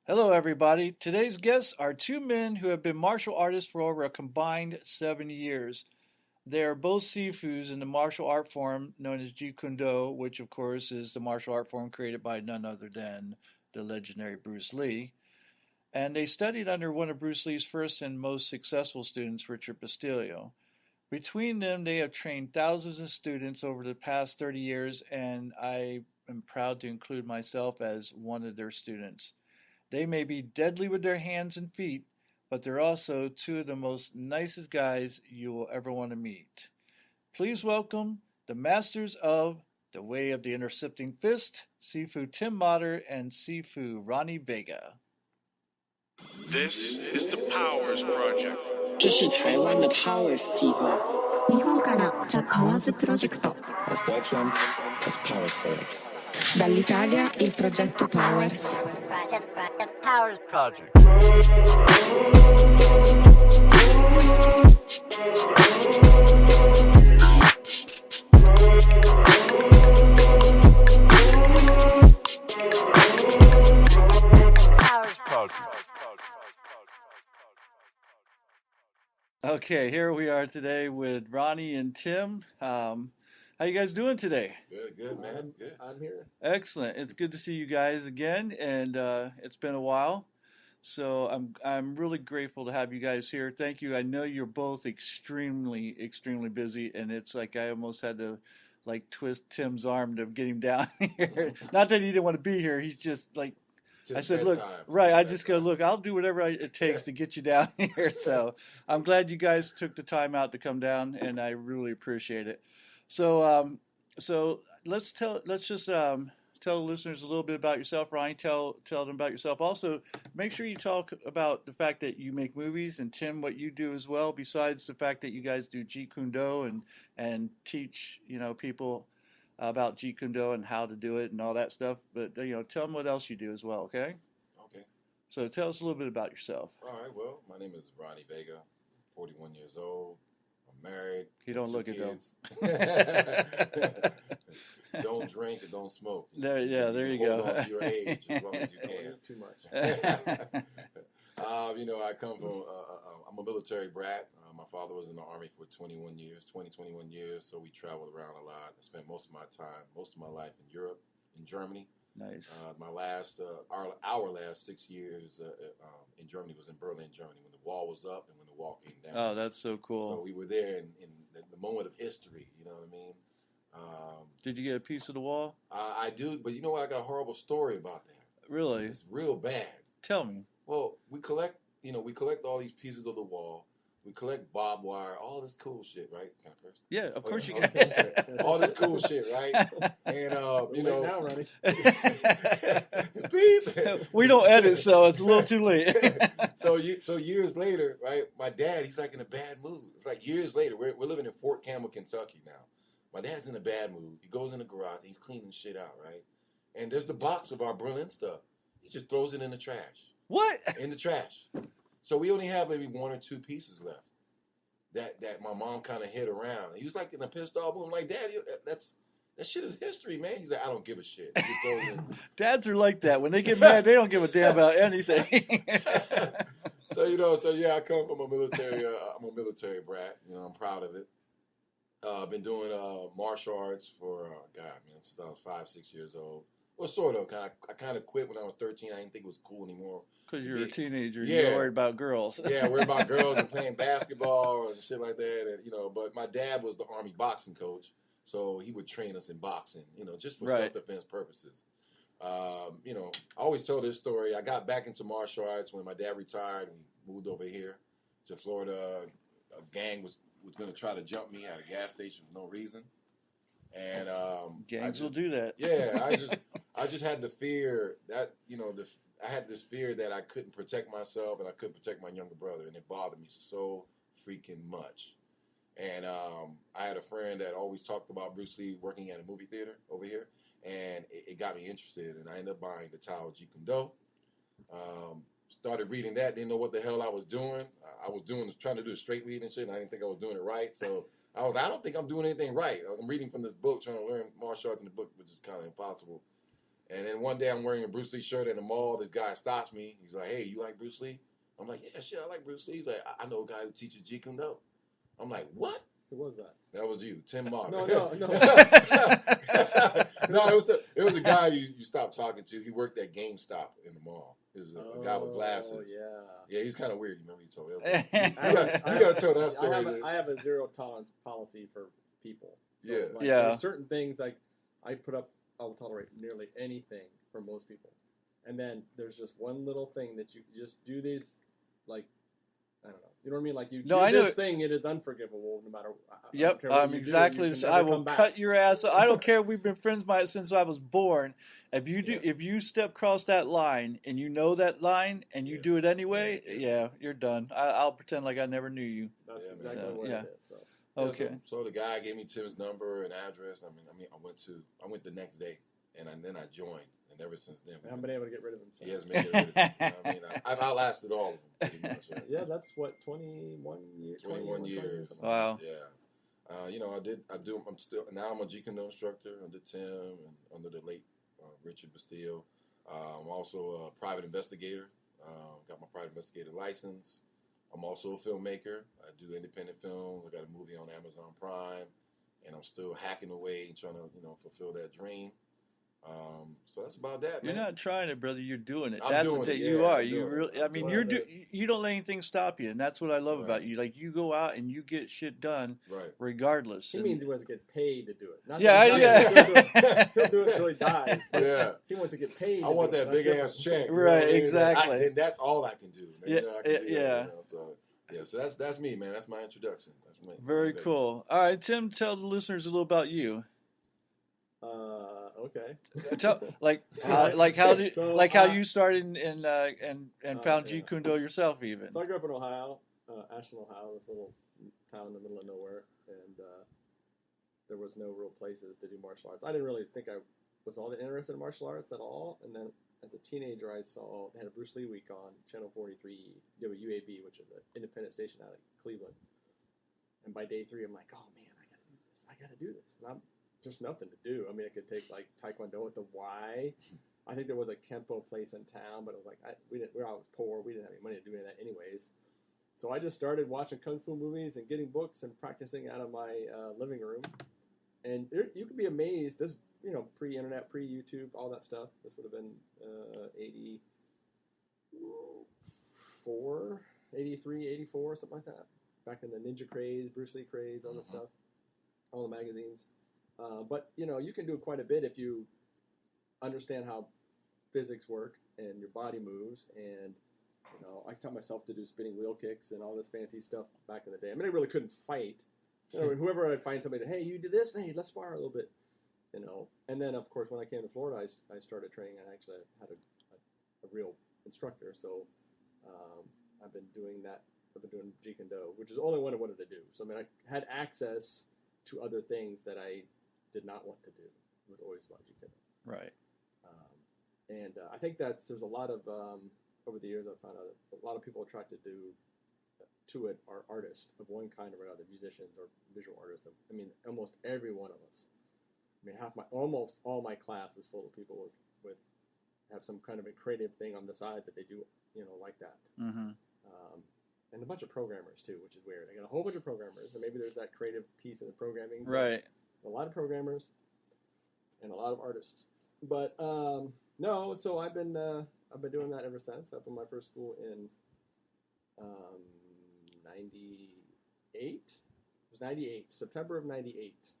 Hello, everybody. Today's guests are two men who have been martial artists for over a combined 7 years. They are both Sifus in the martial art form known as Jeet Kune Do, which, of course, is the martial art form created by none other than the legendary Bruce Lee. And they studied under one of Bruce Lee's first and most successful students, Richard Castillo. Between them, they have trained thousands of students over the past 30 years, and I am proud to include myself as one of their students. They may be deadly with their hands and feet, but they're also two of the most nicest guys you will ever want to meet. Please welcome the masters of the Way of the Intercepting Fist, Sifu Tim Motter and Sifu Ronnie Vega. This is the Powers Project. 这是台湾的 Powers 计划。日本から The Powers Project. Aus Deutschland das Powersburg. Dall'Italia il progetto Powers. The Powers Project. Powers Project. Okay, here we are today with Ronnie and Tim. How you guys doing today? Good, man. Good. I'm here. Excellent. It's good to see you guys again, and it's been a while. So I'm really grateful to have you guys here. Thank you. I know you're both extremely busy, and it's like I almost had to like twist Tim's arm to get him down here. Not that he didn't want to be here. He's just like I said, look, right. I just go, look, I'll do whatever it takes to get you down here. So I'm glad you guys took the time out to come down, and I really appreciate it. So let's just tell the listeners a little bit about yourself, Ronnie. Tell them about yourself. Also, make sure you talk about the fact that you make movies, and Tim, what you do as well. Besides the fact that you guys do Jeet Kune Do and teach people about Jeet Kune Do and how to do it and all that stuff. But tell them what else you do as well. Okay. Okay. So tell us a little bit about yourself. All right. Well, my name is Ronnie Vega. 41 years old. I'm married. You don't look it though. Don't drink and don't smoke. There you go. Hold on to your age as long as you can. Too much. I come from. I'm a military brat. My father was in the Army for 21 years. So we traveled around a lot. I spent most of my life in Europe, in Germany. Nice. Our last 6 years in Germany was in Berlin, Germany, when the wall was up and when the wall came down. Oh, that's so cool. So we were there in the moment of history. You know what I mean? Did you get a piece of the wall? I do, but you know what? I got a horrible story about that. Really? It's real bad. Tell me. Well, we collect all these pieces of the wall. We collect barbed wire, all this cool shit, right? Can I curse? Yeah, of course you can. can. All this cool shit, right? And now, Ronnie. beep. We don't edit, so it's a little too late. So years later, right? My dad, he's like in a bad mood. It's like years later. We're living in Fort Campbell, Kentucky now. My dad's in a bad mood. He goes in the garage. He's cleaning shit out, right? And there's the box of our Berlin stuff. He just throws it in the trash. What? In the trash. So we only have maybe one or two pieces left that my mom kind of hid around. He was like in a pissed off mood. I'm like, Dad, that shit is history, man. He's like, I don't give a shit. He just throws it. Dads are like that. When they get mad, they don't give a damn about anything. So I come from a military. I'm a military brat. I'm proud of it. I've been doing martial arts for since I was 5-6 years old. Well, sort of. I kind of quit when I was 13. I didn't think it was cool anymore. Because you're a teenager. Yeah. You're worried about girls. Yeah, worried about girls and playing basketball and shit like that. And but my dad was the Army boxing coach, so he would train us in boxing. Just for self-defense purposes. I always tell this story. I got back into martial arts when my dad retired and moved over here to Florida. A gang was going to try to jump me at a gas station for no reason. And gangs will do that. Yeah, I just had the fear that I had this fear that I couldn't protect myself and I couldn't protect my younger brother, and it bothered me so freaking much. And I had a friend that always talked about Bruce Lee working at a movie theater over here, and it got me interested, and I ended up buying the Tao Jeet Kune Do. Started reading that, didn't know what the hell I was doing. I was trying to do a straight lead and shit, and I didn't think I was doing it right. So I don't think I'm doing anything right. I'm reading from this book, trying to learn martial arts in the book, which is kind of impossible. And then one day I'm wearing a Bruce Lee shirt in the mall. This guy stops me. He's like, "Hey, you like Bruce Lee?" I'm like, "Yeah, shit, I like Bruce Lee." He's like, "I know a guy who teaches Jeet Kune Do." I'm like, "What?" Who was that? That was you, Tim Martin. No. No, it was a guy you stopped talking to. He worked at GameStop in the mall. He was a guy with glasses. Oh, yeah. Yeah, he's kind of weird. You remember you told me? You got to tell that story. I have a zero tolerance policy for people. So, Yeah. like, Yeah. There's certain things like I put up. I'll tolerate nearly anything for most people, and then there's just one little thing that you just do these like. I don't know. You know what I mean? Like you do this thing, it is unforgivable no matter. Yep, I'm exactly. I will cut your ass. I don't care. We've been friends since I was born. If you step across that line and you know that line and you do it anyway, you're done. I'll pretend like I never knew you. That's exactly what it is. So. Okay. So the guy gave me Tim's number and address. I mean, I went the next day, and then I joined. And ever since then, I haven't been able to get rid of him. He hasn't been able to get rid of him. You know what I mean, I've outlasted all of them pretty much. Right? Yeah, that's what 21 years. 21 years. Wow. Yeah. I'm a Jeet Kune Do instructor under Tim and under the late Richard Bastille. I'm also a private investigator. Got my private investigator license. I'm also a filmmaker. I do independent films. I got a movie on Amazon Prime, and I'm still hacking away trying to fulfill that dream. So that's about that, man. You're not trying it, brother. You're doing it. I'm that's doing the thing. it, You yeah, are. I'm You doing really. it. I mean, you don't let anything stop you, and that's what I love about you. Like you go out and you get shit done, regardless. He means he wants to get paid to do it. Not he'll do it till he dies. Yeah. He wants to get paid. I want that big ass check. Right. Exactly. And that's all I can do. Yeah. So that's me, man. That's my introduction. Very cool. All right, Tim, tell the listeners a little about you. Okay. Tell how you started and found Jeet Kune Do yourself even. So I grew up in Ohio, Ashland, Ohio, this little town in the middle of nowhere, and there was no real places to do martial arts. I didn't really think I was all that interested in martial arts at all, and then as a teenager, I saw they had a Bruce Lee week on Channel 43 WUAB, which is an independent station out of Cleveland. And by day 3, I'm like, oh man, I gotta do this. And I'm just nothing to do. I mean, I could take like Taekwondo at the Y. I think there was a Kempo place in town, but it was like we were always poor. We didn't have any money to do any of that anyways. So I just started watching kung fu movies and getting books and practicing out of my living room. And you could be amazed. This, pre-internet, pre-YouTube, all that stuff. This would have been 83, 84, something like that. Back in the Ninja craze, Bruce Lee craze, all that stuff, all the magazines. But, you can do quite a bit if you understand how physics work and your body moves. And, I taught myself to do spinning wheel kicks and all this fancy stuff back in the day. I mean, I really couldn't fight. Whoever I'd find somebody, hey, you do this? Hey, let's spar a little bit. And then, of course, when I came to Florida, I started training. I actually had a real instructor. So I've been doing that. I've been doing Jeet Kune Do, which is the only one I wanted to do. So, I mean, I had access to other things that I did not want to do. It was always about Jeet Kune Do. Right. And I think there's a lot of, over the years, I've found out that a lot of people attracted to it are artists of one kind or another, musicians or visual artists. I mean, almost every one of us. I mean, almost all my class is full of people with have some kind of a creative thing on the side that they do, like that. Mm-hmm. And a bunch of programmers too, which is weird. I got a whole bunch of programmers, and maybe there's that creative piece in the programming. Right. A lot of programmers and a lot of artists. But no, so I've been doing that ever since. I opened my first school in 98. It was 98, September of 98.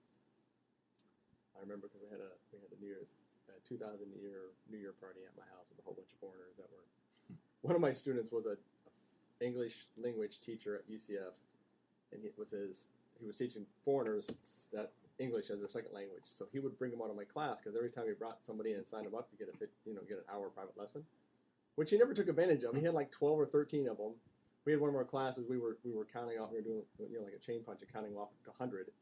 I remember because we had a New Year's 2000 New Year party at my house with a whole bunch of foreigners that were. One of my students was a English language teacher at UCF, and he was teaching foreigners that English as their second language. So he would bring them out of my class because every time he brought somebody in and signed them up, you get an hour private lesson, which he never took advantage of. He had like 12 or 13 of them. We had one of our classes. We were counting off. We were doing like a chain punch and counting off to 100.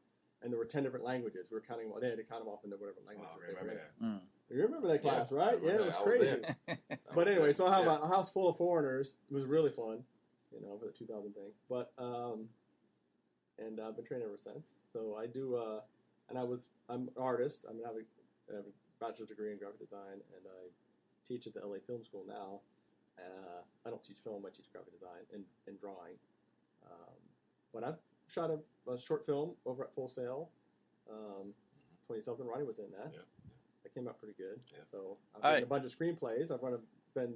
And there were 10 different languages. We were counting. They had to count them off into whatever language. Oh, I remember that. Mm. You remember that class, right? Yeah, it was I crazy. But anyway, so I have Yeah. a house full of foreigners. It was really fun, for the 2000 thing. But and I've been training ever since. So I do, I'm an artist. I have a bachelor's degree in graphic design, and I teach at the LA Film School now. I don't teach film; I teach graphic design and drawing. But I've shot a short film over at Full Sail. 20-something. Ronnie was in that. Yeah. That came out pretty good. Yeah. So I've written a bunch of screenplays. I've been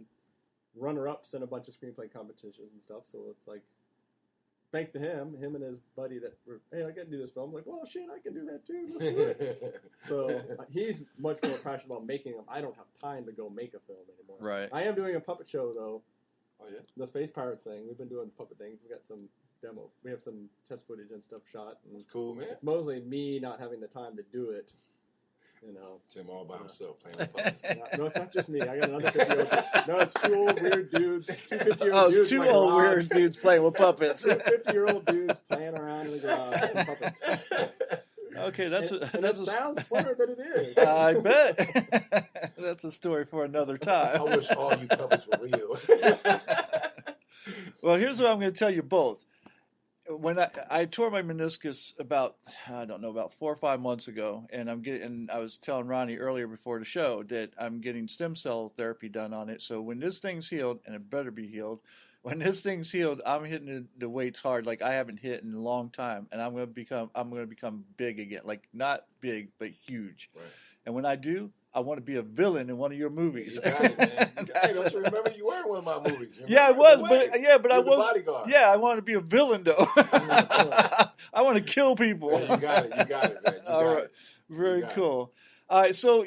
runner-ups in a bunch of screenplay competitions and stuff. So it's like, thanks to him and his buddy that were, hey, I can do this film. I'm like, well, shit, I can do that too. Let's do it. So he's much more passionate about making them. I don't have time to go make a film anymore. Right. I am doing a puppet show though. Oh yeah. The Space Pirates thing. We've been doing puppet things. We got some demo. We have some test footage and stuff shot. And That's cool, man. it's mostly me not having the time to do it. You know, Tim all by himself playing with puppets. no, it's not just me. I got another 50-year-old. No, it's two old weird dudes. Two 50-year-old Oh, dudes. it's two in my old garage. weird dudes playing with puppets. Two 50-year-old dudes playing around in the garage with some puppets. Okay, And it sounds funner than it is. I bet. That's a story for another I time. wish all you puppets were real. Well, here's what I'm going to tell you both. When I tore my meniscus about 4 or 5 months ago, and I was telling Ronnie earlier before the show that I'm getting stem cell therapy done on it. So when this thing's healed, and it better be healed, when this thing's healed, I'm hitting the weights hard like I haven't hit in a long time, and I'm going to become big again, like not big but huge. Right. And when I do, I want to be a villain in one of your movies. You got it, man. Hey, don't you remember you were in one of my movies? Remember? Yeah, I was, but You're I the was. bodyguard. Yeah, I want to be a villain though. I want to kill people. Yeah, you got it, man. All right, very You got cool. All right, so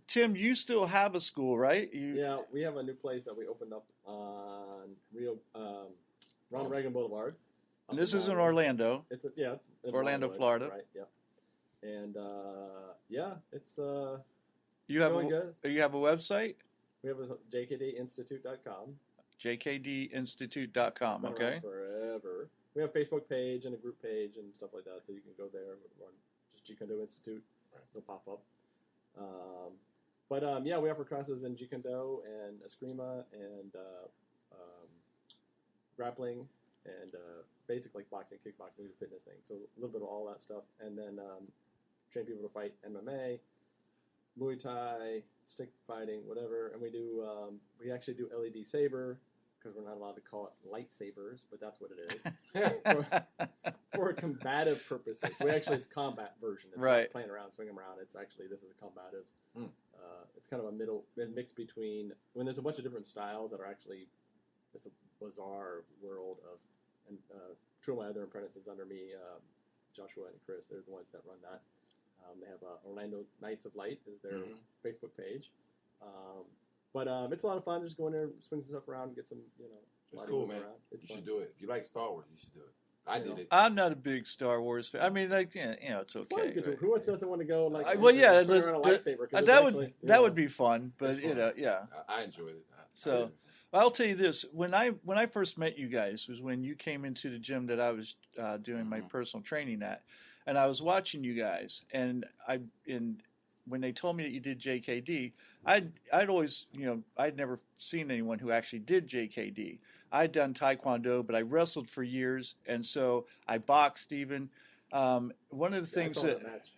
Tim, you still have a school, right? Yeah, we have a new place that we opened up on Ronald Reagan Boulevard. And this is in Orlando. It's in Orlando, Hollywood, Florida. Right. Yeah. And it's You have going good. you have a website? We have a jkdinstitute.com. jkdinstitute.com. Been Okay. around forever. We have a Facebook page and a group page and stuff like that, so you can go there. Just Jeet Kune Do Institute. It'll pop up. We offer classes in Jeet Kune Do and Eskrima and grappling and basic like boxing, kickboxing, fitness things. So a little bit of all that stuff, and then train people to fight MMA, Muay Thai, stick fighting, whatever. And we actually do LED saber because we're not allowed to call it lightsabers, but that's what it is. for combative purposes. So it's combat version. It's Right. not playing around, swinging around. This is a combative. It's kind of a mix between, when there's a bunch of different styles that are actually, it's a bizarre world of, and two of my other apprentices under me, Joshua and Chris, they're the ones that run that. They have Orlando Knights of Light is their Facebook page. It's a lot of fun. Just go in there, swing some stuff around, and get some, It's body cool, movement man. around. It's You fun. should do it. If you like Star Wars, you should do it. I did it. I'm not a big Star Wars fan. I mean, like, it's It's fun. okay. Get to- Who else doesn't want to go like? Well, yeah, swing around a lightsaber? 'Cause that it's would actually, that would be fun, but It's fun. yeah. I enjoyed it. So I'll tell you this: when I first met you guys was when you came into the gym that I was doing my personal training at, and I was watching you guys, and when they told me that you did JKD, I'd always I'd never seen anyone who actually did JKD. I'd done Taekwondo, but I wrestled for years, and so I boxed even. One of the things I saw that match.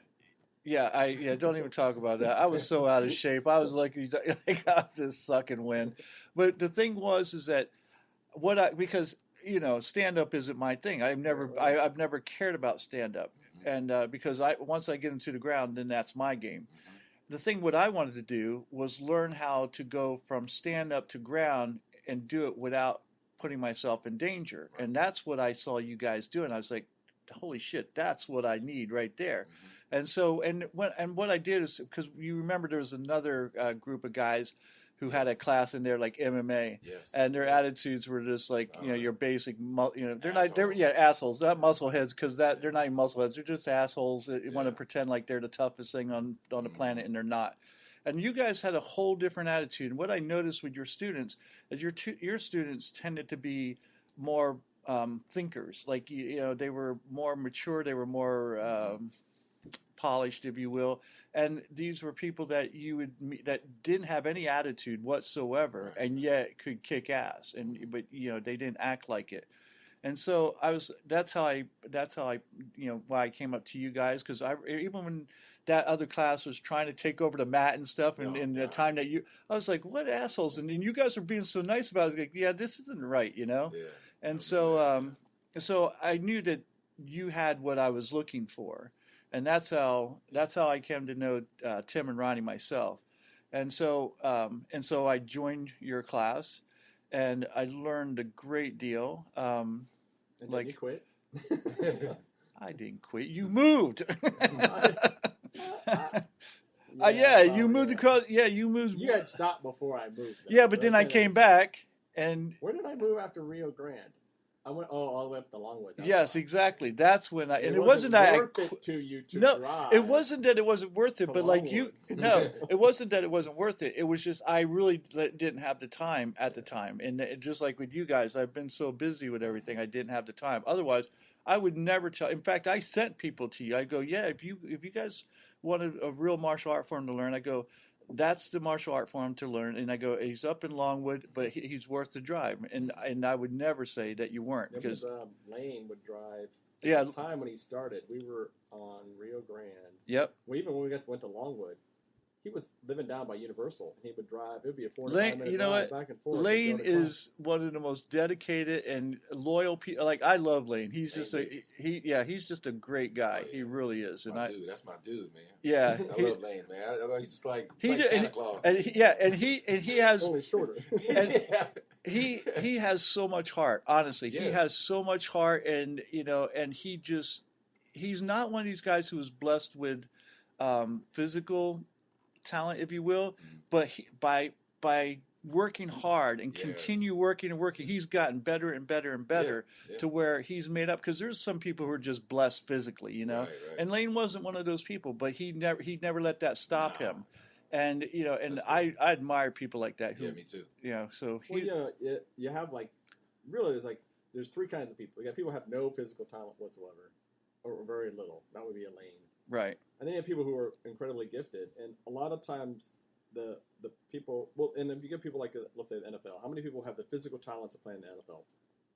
don't even talk about that. I was so out of shape. I was like I was just sucking wind. But the thing is that because stand up isn't my thing. I've never cared about stand up, and because once I get into the ground, then that's my game. The thing what I wanted to do was learn how to go from stand up to ground and do it without putting myself in danger, and that's what I saw you guys doing. I was like, holy shit, that's what I need right there. And so, what I did is, because you remember there was another group of guys who had a class in there like MMA, Yes. and their attitudes were just like your basic, they're Assholes. assholes, not muscleheads, because they're not even muscleheads, they're just assholes that want to pretend like they're the toughest thing on the planet, and they're not. And you guys had a whole different attitude. And what I noticed with your students is your students tended to be more thinkers. Like they were more mature. They were more polished, if you will. And these were people that you would meet that didn't have any attitude whatsoever, and yet could kick ass. But they didn't act like it. And so that's how I why I came up to you guys, because even when that other class was trying to take over the mat and stuff, and Oh, in the God. time that I was like, what assholes? And then you guys were being so nice about it. I was like, yeah, this isn't right, you know? Yeah. And I so, remember so I knew that you had what I was looking for, and that's how I came to know Tim and Ronnie myself, and so I joined your class, and I learned a great deal. And then Like you quit. I didn't quit. You moved. Yeah, You well, moved yeah. across. Yeah, you moved. You had stopped before I moved. Though, Yeah, but so then that's I kinda came interesting. back, and Where did I move after Rio Grande? I went all the way up to Longwood. That's yes, why. exactly. That's when And it it wasn't wasn't that I worth quit. it to you to No, drive. it wasn't that it wasn't worth it, to but like you, Longwood. no, it wasn't that it wasn't worth it. It was just I really didn't have the time at the time, and just like with you guys, I've been so busy with everything, I didn't have the time. Otherwise, I would never tell. In fact, I sent people to you. I go, yeah, if you guys wanted a real martial art form to learn, I go, that's the martial art form to learn, and I go, he's up in Longwood, but he's worth the drive, and I would never say that you weren't There because was Lane would drive. Yeah. At the time when he started, we were on Rio Grande. yep. Well, even when we went to Longwood, he was living down by Universal. He would drive. It would be a 4 to 5 Lane, minute you know drive what? back and forth. to Lane go to class. is one of the most dedicated and loyal people. Like I love Lane. He's Lane just a Davis. he's just a great guy. Oh, yeah. He really is. And that's my dude, man. yeah, I love Lane, man. He's just like, he like did- Santa Claus. and he has Only shorter. and he has so much heart. Honestly, he Yeah. has so much heart, and and he's not one of these guys who is blessed with physical talent, if you will, but by working hard and Yes. continue working and working, he's gotten better and better and better Yeah. to where he's made up. Because there's some people who are just blessed physically, Right, right. and Lane wasn't one of those people, but he never let that stop No. him. And and That's I admire people like that who Yeah, me too. so Well, he you have really there's three kinds of people. You got people who have no physical talent whatsoever, or very little. That would be a Lane. right. And then you have people who are incredibly gifted, and a lot of times the people. Well, and if you get people like let's say the NFL, how many people have the physical talents to play in the NFL?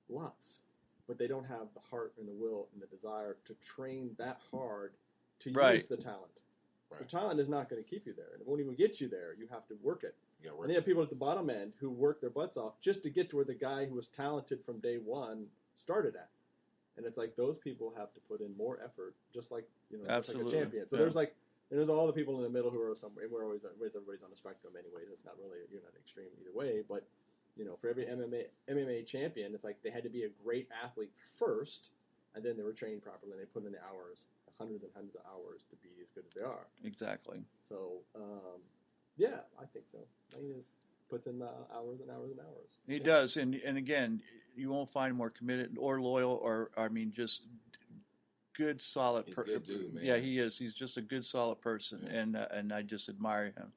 Lots, but they don't have the heart and the will and the desire to train that hard to Right. use the talent. So Right. talent is not going to keep you there, and it won't even get you there. You have to work it. You gotta And work. then you have people at the bottom end who work their butts off just to get to where the guy who was talented from day one started at. And it's like those people have to put in more effort, just like just like Absolutely. a champion. So Yeah. there's all the people in the middle who are somewhere. We're always everybody's on the spectrum anyway. It's not really you're not extreme either way. But for every MMA champion, it's like they had to be a great athlete first, and then they were trained properly. And they put in the hours, hundreds and hundreds of hours to be as good as they are. Exactly. So, yeah, I think so. Lane puts in hours and hours and hours. He does, and again, you won't find more committed or loyal, or I mean, just good, solid. He's a good dude, man. Yeah, he is. He's just a good, solid person, Yeah. and I just admire him.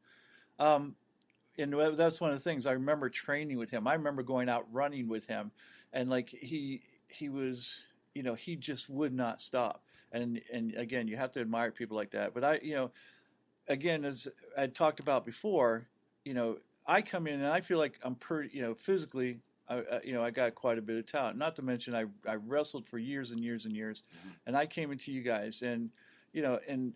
And that's one of the things I remember training with him. I remember going out running with him, and like he was, he just would not stop. And again, you have to admire people like that. But again, as I talked about before, I come in and I feel like I'm pretty, physically, I got quite a bit of talent. Not to mention I wrestled for years and years and years, and I came into you guys, and and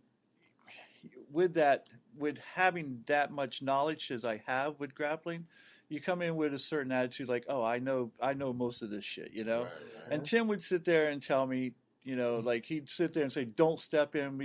with having that much knowledge as I have with grappling, you come in with a certain attitude, like, oh, I know most of this shit, Right, right. And Tim would sit there and tell me, like he'd sit there and say, "Don't step in."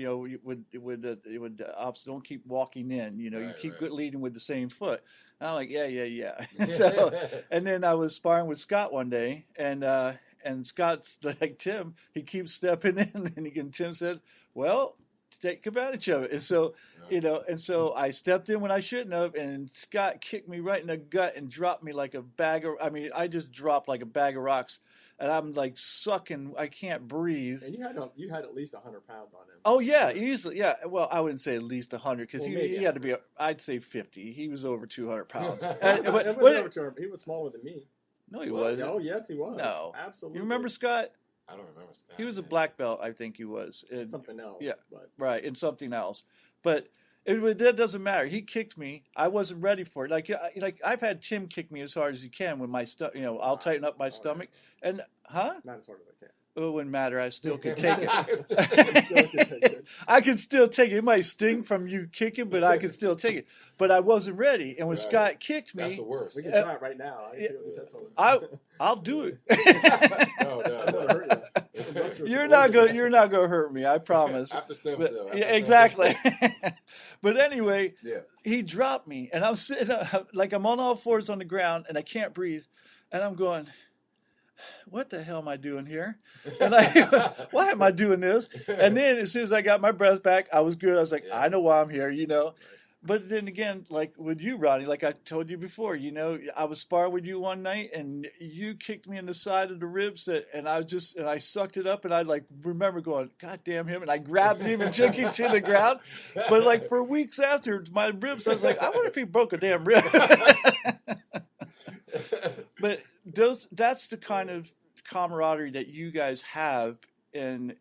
Don't keep walking in. You Right, keep right. leading with the same foot. And I'm like, yeah. So, and then I was sparring with Scott one day, and Scott's like, Tim, he keeps stepping in, and Tim said, "Well, take advantage of it." And so, and so I stepped in when I shouldn't have, and Scott kicked me right in the gut and dropped me like a bag of. I mean, I just dropped like a bag of rocks. And I'm like sucking. I can't breathe. And you had at least 100 pounds on him. Oh yeah, easily. Yeah. Well, I wouldn't say at least 100 because Well, he maybe had to be. I'd say 50. He was over 200 pounds. It But- wasn't but- over 200, he was smaller than me. no, he What? wasn't. Oh, yes, he was. No. Absolutely. You remember Scott? I don't remember. Scott, He was a man. black belt. I think he was. And- Something else. Yeah. But Right, and something else. But that doesn't matter. He kicked me. I wasn't ready for it. Like I've had Tim kick me as hard as he can with my stomach. I'll tighten up my stomach. And not as hard as I can. it wouldn't matter. I still could take Still could take it. I could still take it. It might sting from you kicking, but I could still take it. But I wasn't ready. And when Right. Scott kicked That's me, the worst. We can try it right now. I can see what these headphones. I'll do it. No, I'm gonna hurt you. You're not gonna hurt me. I promise. After stem But- cell. yeah, exactly. But anyway, Yeah. he dropped me, and I'm sitting up, like I'm on all fours on the ground, and I can't breathe, and I'm going, "What the hell am I doing here? And why am I doing this?" And then as soon as I got my breath back, I was good. I was like, Yeah. "I know why I'm here," you know. But then again, like with you, Ronnie, like I told you before, you know, I was sparring with you one night, and you kicked me in the side of the ribs, and I sucked it up, and I like remember going, "God damn him!" And I grabbed him and took him to the ground. But like for weeks after my ribs, I was like, I wonder if he broke a damn rib. But that's the kind of camaraderie that you guys have in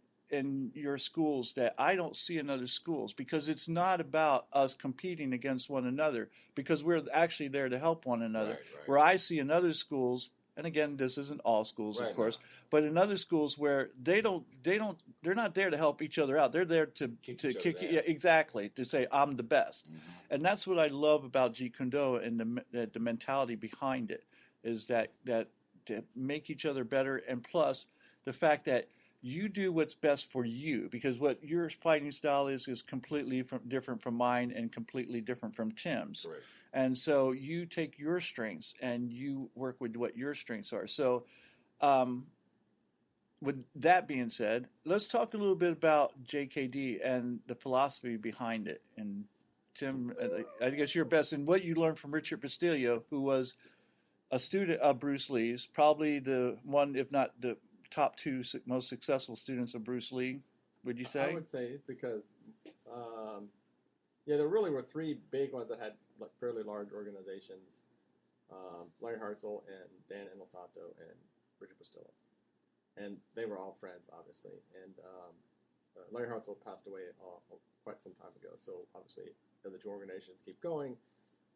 your schools that I don't see in other schools, because it's not about us competing against one another, because we're actually there to help one another. Right. Where I see in other schools, and again, this isn't all schools, Right, of course, no. but in other schools where they're not there to help each other out. They're there to Kick to each kick, other's yeah, ass. exactly, to say I'm the best. Mhm. And that's what I love about Jeet Kune Do, and the mentality behind it is that to make each other better, and plus the fact that you do what's best for you, because what your fighting style is completely different from mine, and completely different from Tim's. Correct. And so you take your strengths and you work with what your strengths are. So with that being said, let's talk a little bit about JKD and the philosophy behind it. And Tim, I guess you're best in what you learned from Richard Castillo, who was a student of Bruce Lee's, probably the one, if not the top two most successful students of Bruce Lee, would you say? I would say, because there really were three big ones that had like fairly large organizations: Larry Hartzell and Dan Inosanto and Richard Castillo, and they were all friends, obviously. And Larry Hartzell passed away quite some time ago, so obviously the two organizations keep going.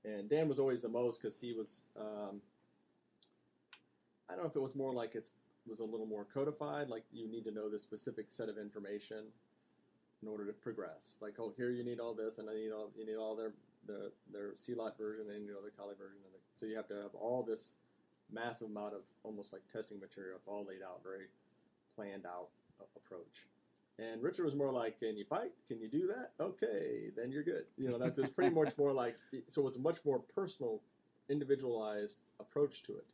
And Dan was always the most, because he was, I don't know if it was more like it was a little more codified, like you need to know this specific set of information in order to progress. Like, oh, here you need all this, and you need all their C-lot version, and you know their Kali version, and so you have to have all this massive amount of almost like testing material. It's all laid out, very planned out approach. And Richard was more like, can you fight? Can you do that? Okay, then you're good. You know, that's it's pretty much more like, so it's a much more personal, individualized approach to it.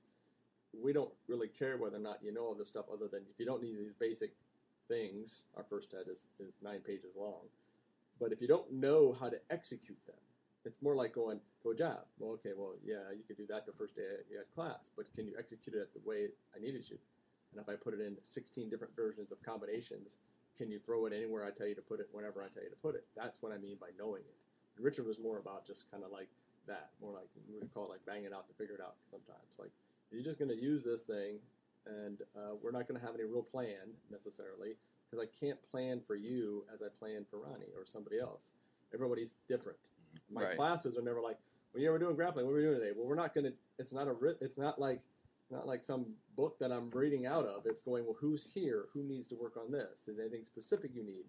We don't really care whether or not you know all this stuff, other than if you don't need these basic things. Our first TED is 9 pages long. But if you don't know how to execute them, it's more like going to a job. Well, okay, well, yeah, you could do that the first day you had class, but can you execute it the way I needed you? And if I put it in 16 different versions of combinations, can you throw it anywhere I tell you to put it, whenever I tell you to put it? That's what I mean by knowing it. And Richard was more about just kind of like that, more like, we would call it like bang it out to figure it out sometimes. Like, you're just going to use this thing, and we're not going to have any real plan necessarily, because I can't plan for you as I plan for Ronnie or somebody else. Everybody's different. My Right. classes are never like, well, yeah, we're doing grappling. What are we doing today? Well, we're not going to. It's not like some book that I'm reading out of. It's going, well, who's here? Who needs to work on this? Is there anything specific you need?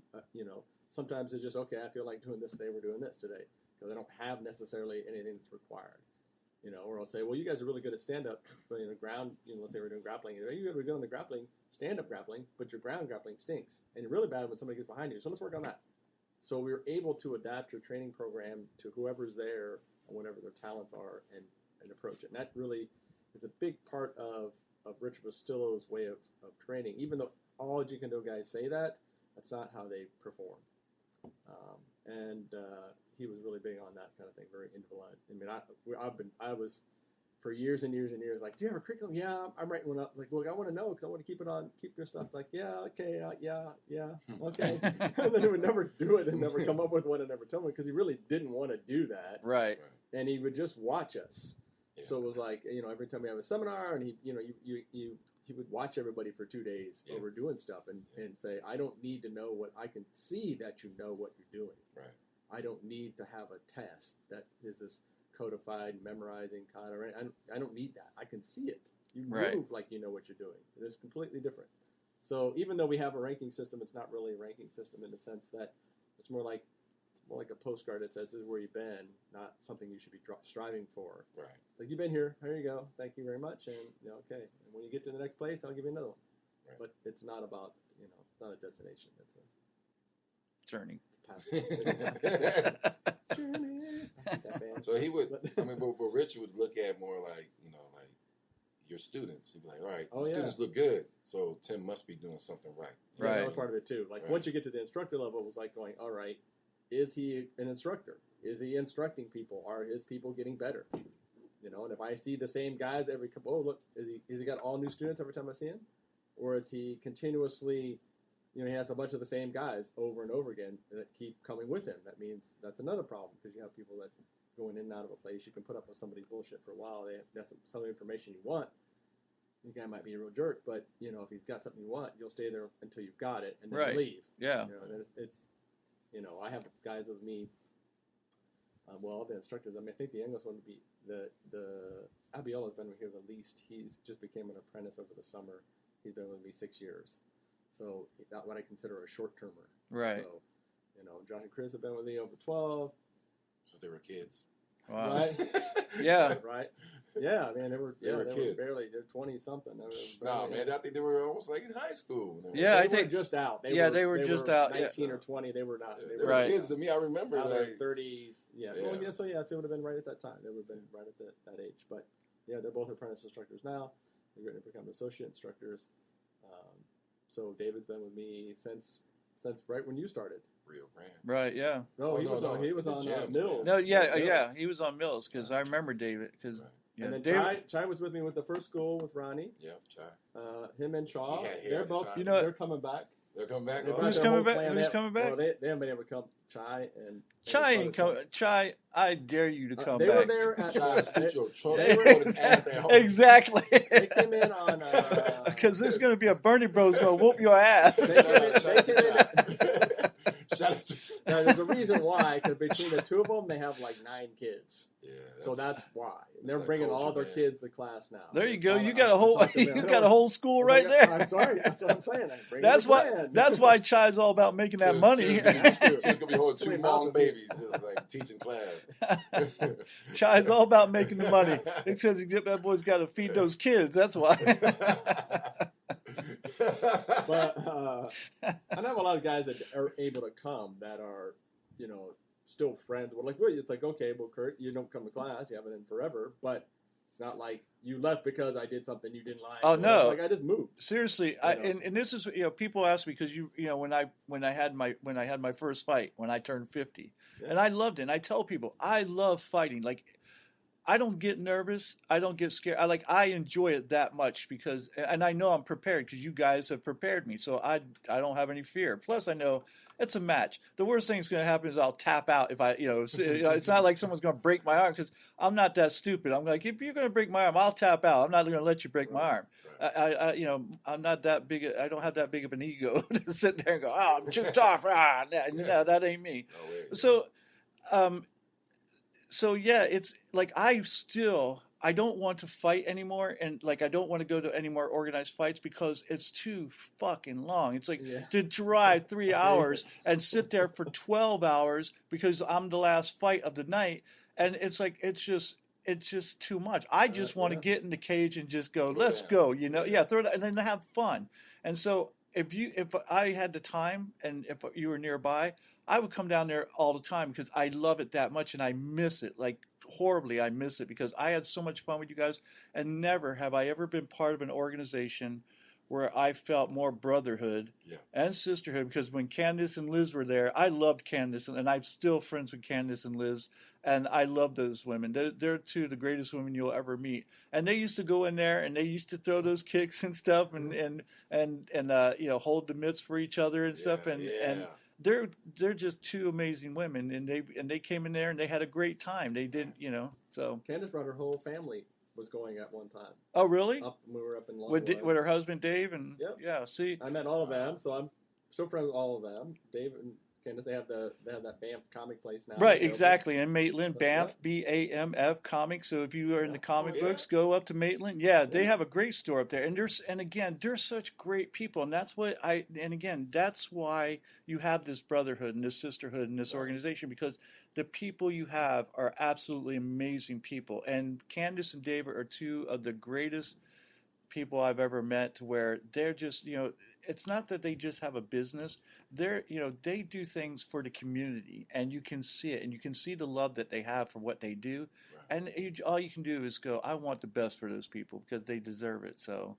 Sometimes it's just, okay, I feel like doing this today. We're doing this today, because I don't have necessarily anything that's required. Or I'll say, well, you guys are really good at stand-up, but ground, let's say we're doing grappling. You guys are good on the grappling, stand-up grappling, but your ground grappling stinks. And you're really bad when somebody gets behind you. So let's work on that. So we were able to adapt your training program to whoever's there and whatever their talents are, and approach it. And that really is a big part of Richard Bastillo's way of training. Even though all Jeet Kune Do guys say that, that's not how they perform. He was really big on that kind of thing, very individualized. I mean, I was for years and years and years like, do you have a curriculum? Yeah, I'm writing one up. Like, look, I want to know, because I want to keep your stuff. Like, yeah, okay, yeah, okay. And then he would never do it and never come up with one and never tell me, because he really didn't want to do that. Right. And he would just watch us. Yeah. So it was like, every time we have a seminar, and he would watch everybody for 2 days while we're doing stuff, and say, I don't need to know what, I can see that you know what you're doing. Right. I don't need to have a test that is this codified, memorizing kind of. I don't need that. I can see it. You Right. move like you know what you're doing. It's completely different. So even though we have a ranking system, it's not really a ranking system in the sense that it's more like a postcard that says this is where you've been, not something you should be striving for. Right. Like, you've been here, here you go, thank you very much, and okay. And when you get to the next place, I'll give you another one. Right. But it's not about it's not a destination. It's a Journey. So he would, I mean, but Rich would look at more like, like your students. He'd be like, all right, students look good, so Tim must be doing something right. Right. That was part of it too. Like, once you get to the instructor level, it was like going, all right, is he an instructor? Is he instructing people? Are his people getting better? And if I see the same guys every couple, look, is he got all new students every time I see him? Or is he continuously, he has a bunch of the same guys over and over again that keep coming with him? That means that's another problem, because you have people that going in and out of a place. You can put up with somebody's bullshit for a while. That's some information you want. The guy might be a real jerk, but if he's got something you want, you'll stay there until you've got it and then leave. Yeah. It's I have guys with me. Well, the instructors. I mean, I think the youngest one would be the Abiola's been here the least. He's just became an apprentice over the summer. He's been with me 6 years, so not what I consider a short termer. Right. So, Josh and Chris have been with me over 12. So they were kids. Wow. Right. Yeah. Right. Yeah, man, they were kids. They're 20 something. No, man, I think they were almost like in high school. Yeah, they were just out. They were just out. 19 or 20. They were not. They were kids to me. I remember. Now like, they're 30s. Yeah. Yeah. Well, yeah. So yeah, it would have been right at that time. They would have been right at that age. But yeah, they're both apprentice instructors now. They're going to become associate instructors. So David's been with me since right when you started. Rio Grande. Right. Yeah. No, he was on Mills. No. Yeah. He was on Mills, because I remember David. Because and then David, Chai was with me with the first school with Ronnie. Yep, Chai. Him and Shaw. Yeah, They're both. Chai. They're coming back. They'll come back. They brought Who's their coming whole back? plan. Who's coming back? Well, they haven't been able to come. Chai and Chai ain't coming. Chai, I dare you to come they back. were there at Chai, sit your trunk. they were- Put his ass at home. Exactly. They came in on Because there's going to be a Bernie Bros going to whoop your ass. Shout out to Chai. Now, there's a reason why, because between the two of them, they have like 9 kids. Yeah, So that's why. And they're like bringing culture, all their man. kids to class now. There you go. You I got a whole talked to them. you got a whole school right there. I'm sorry. That's what I'm saying. That's why Chai's all about making that money. She's gonna be holding 2 long babies, just like teaching class. Chai's all about making the money. It says that boy's got to feed those kids. That's why. But I have a lot of guys that are able to come that are, still friends. Well, it's like, okay, well, Kurt, you don't come to class. You haven't in forever. But it's not like you left because I did something you didn't like. Oh, no. Like, I just moved. Seriously, and this is people ask me, because when I had my first fight when I turned 50, and I loved it. And I tell people I love fighting. Like, I don't get nervous. I don't get scared. I enjoy it that much because, and I know I'm prepared because you guys have prepared me. So I don't have any fear. Plus, I know it's a match. The worst thing that's going to happen is I'll tap out if it's not like someone's going to break my arm, because I'm not that stupid. I'm like, if you're going to break my arm, I'll tap out. I'm not going to let you break my arm. I'm not that big. I don't have that big of an ego to sit there and go, oh, I'm too tough. No, that ain't me. No way. So yeah, it's like I don't want to fight anymore, and like I don't want to go to any more organized fights because it's too fucking long. It's like to drive 3 hours and sit there for 12 hours because I'm the last fight of the night, and it's like it's just too much. I just want to get in the cage and just go, let's go, throw it and then have fun. And so if I had the time and if you were nearby, I would come down there all the time because I love it that much and I miss it, like horribly. I miss it because I had so much fun with you guys, and never have I ever been part of an organization where I felt more brotherhood and sisterhood. Because when Candace and Liz were there, I loved Candace, and I'm still friends with Candace and Liz, and I love those women. They're two of the greatest women you'll ever meet. And they used to go in there and they used to throw those kicks and stuff, and hold the mitts for each other and stuff, and they're just two amazing women, and they came in there and they had a great time. They did, so. Candace brought her whole family was going at one time. Oh, really? We were up in Longwood. With her husband Dave, and Yep. yeah, see, I met all of them, so I'm still friends with all of them. Dave and Candace. They have that Banff comic place now. Right, exactly. In Maitland, So, Banff, yeah. BAMF Comics. So if you are in the comic yeah. books, go up to Maitland. Yeah, they have a great store up there. And again, they're such great people. And that's that's why you have this brotherhood and this sisterhood and this organization, because the people you have are absolutely amazing people. And Candace and David are two of the greatest people I've ever met, to where they're just, it's not that they just have a business. They do things for the community, and you can see it, and you can see the love that they have for what they do. Right. And all you can do is go, I want the best for those people because they deserve it. So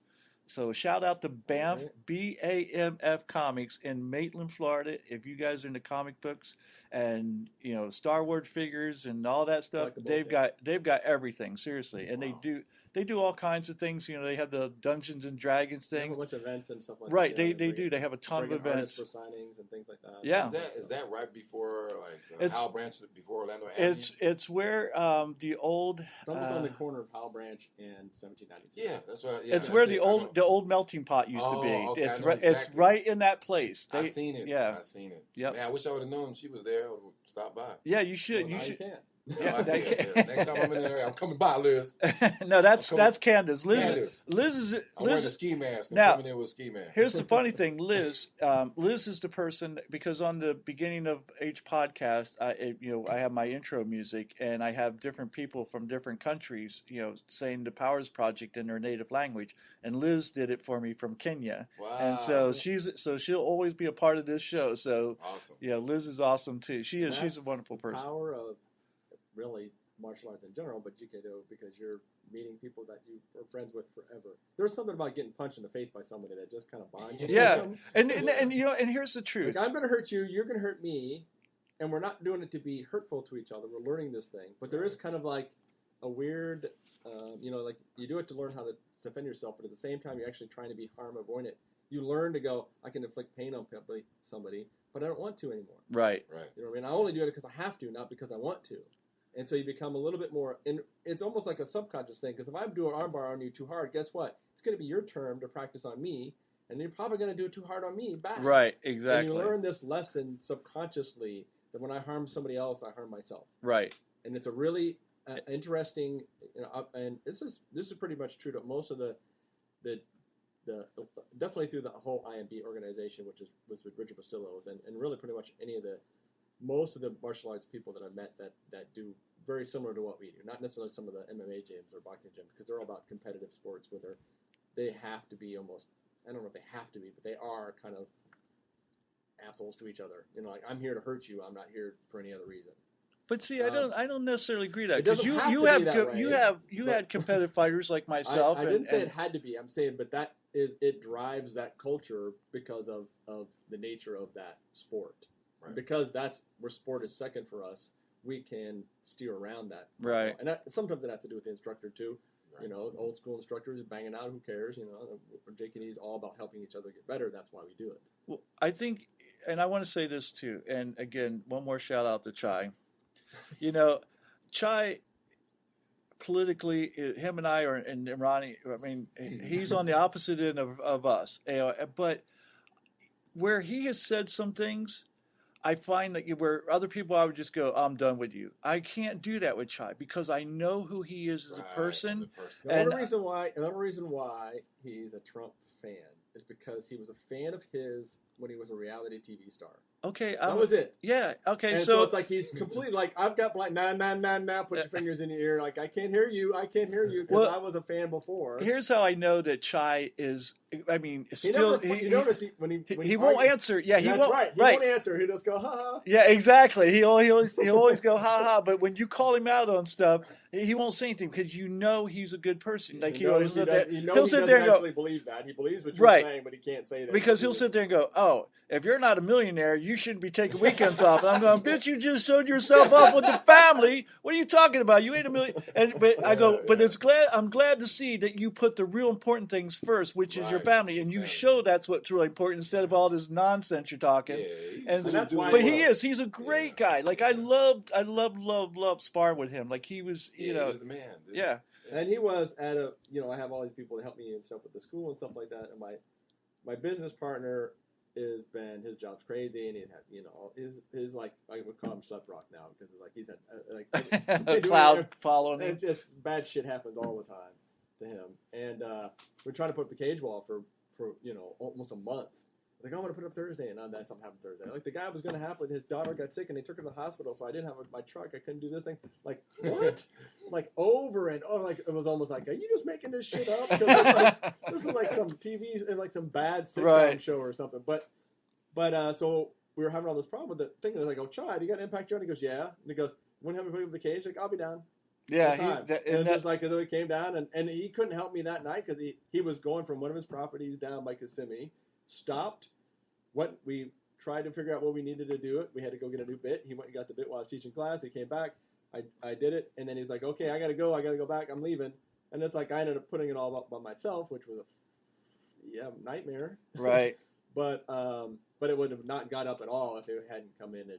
shout out to Banff, BAMF Comics in Maitland, Florida. If you guys are into comic books and Star Wars figures and all that stuff, they've got everything, seriously. And they do all kinds of things. They have the Dungeons and Dragons things. They have a bunch of events and stuff like that. Right, they do. They have a ton of events for signings and things like that. Yeah. Is that right before Howell Branch, before Orlando Avenue? It's where the old. It's almost on the corner of Howell Branch and 1792. Yeah, that's right. Yeah, it's where the old melting pot used to be. Okay, It's right in that place. I've seen it. Yeah, I've seen it. Yep. Man, I wish I would have known she was there. I would stop by. Yeah, you should. Well, you now should. You can't. Yeah, Next time I'm in there, I'm coming by, Liz. No, that's Candace. Liz is I'm wearing a ski mask. I'm now, coming in with a ski mask. Here's the funny thing, Liz. Liz is the person, because on the beginning of each podcast, I have my intro music, and I have different people from different countries, saying the Powers Project in their native language, and Liz did it for me from Kenya. Wow. And so she'll always be a part of this show. So awesome. Yeah, Liz is awesome too. She's a wonderful person. The power of really martial arts in general, but Jeet Kune Do, because you're meeting people that you are friends with forever. There's something about getting punched in the face by somebody that just kind of bonds you. Yeah, and here's the truth. Like, I'm going to hurt you, you're going to hurt me, and we're not doing it to be hurtful to each other. We're learning this thing, but there is kind of like a weird, like you do it to learn how to defend yourself, but at the same time you're actually trying to be harm avoidant. You learn to go, I can inflict pain on somebody, but I don't want to anymore. Right. You know what I mean? I only do it because I have to, not because I want to. And so you become a little bit more, and it's almost like a subconscious thing, because if I do an armbar on you too hard, guess what? It's going to be your turn to practice on me, and you're probably going to do it too hard on me back. Right, exactly. And you learn this lesson subconsciously, that when I harm somebody else, I harm myself. Right. And it's a really interesting, and this is pretty much true to most of the definitely through the whole IMB organization, which was with Richard Bastillo's, and really pretty much most of the martial arts people that I've met that do very similar to what we do. Not necessarily some of the MMA gyms or boxing gyms, because they're all about competitive sports where they have to be almost, I don't know if they have to be, but they are kind of assholes to each other. Like, I'm here to hurt you. I'm not here for any other reason. But see, I don't necessarily agree with that, It because doesn't you have to be that way, you had competitive fighters like myself. I didn't say it had to be. I'm saying, but it drives that culture because of the nature of that sport. Right. Because that's where sport is second for us, we can steer around that. Right. And sometimes it has to do with the instructor too. Right. Old school instructors banging out, who cares? Jeet Kune Do is all about helping each other get better. That's why we do it. Well, I think, and I want to say this too, and again, one more shout out to Chai. Chai, politically, him and I are, and Ronnie, I mean, he's on the opposite end of us. But where he has said some things, I find that where other people, I would just go, I'm done with you. I can't do that with Chai, because I know who he is as a person. The only reason why he's a Trump fan is because he was a fan of his when he was a reality TV star. Okay, that was it. Yeah. Okay. And so it's like he's completely like, I've got blind. Nah. Put your fingers in your ear. Like, I can't hear you. Because I was a fan before. Here's how I know that Chai is. I mean, still. You notice when he won't answer. Yeah, he won't. Right. He won't answer. He just go ha ha. Yeah, exactly. He'll always go ha ha. But when you call him out on stuff, he won't say anything, because he's a good person. Like he'll sit there and go. Actually believe that. He believes what you're saying, but he can't say that. Because he'll sit there and go, oh, if you're not a millionaire, you shouldn't be taking weekends off. And I'm going, bitch, you just showed yourself off with the family. What are you talking about? You ain't a million. But I go, but I'm glad to see that you put the real important things first, which is your family, and you show that's what's really important instead of all this nonsense you're talking. Yeah, and that's why. But he's a great guy. Like, I loved sparring with him. Like, he was, he was the man. Dude. Yeah. And he was at I have all these people to help me and stuff with the school and stuff like that. And my business partner his job's crazy, and he had, you know, his like, I would call him Slut Rock now, because like he's had like A cloud following him. and just bad shit happens all the time to him. And we're trying to put up the cage wall for you know, almost a month. Like, I'm going to put it up Thursday, and then something happened Thursday. Like, the guy was going to have, his daughter got sick, and they took her to the hospital, so I didn't have my truck. I couldn't do this thing. Like, what? Like, over and over. Like, it was almost like, are you just making this shit up? 'Cause it's like, this is like some TV, like some bad sitcom show or something. But so we were having all this problem with the thing. And I was like, oh, Chad, you got an impact jar? And he goes, yeah. And he goes, when have we put him in the cage? Like, I'll be down. Yeah, and just like, so he came down, and he couldn't help me that night, because he was going from one of his properties down by Kissimmee, stopped. We tried to figure out what we needed to do it. We had to go get a new bit. He went and got the bit while I was teaching class. He came back. I did it, and then he's like, okay, I gotta go back. I'm leaving. And it's like, I ended up putting it all up by myself, which was a nightmare. Right. But it would have not got up at all if it hadn't come in and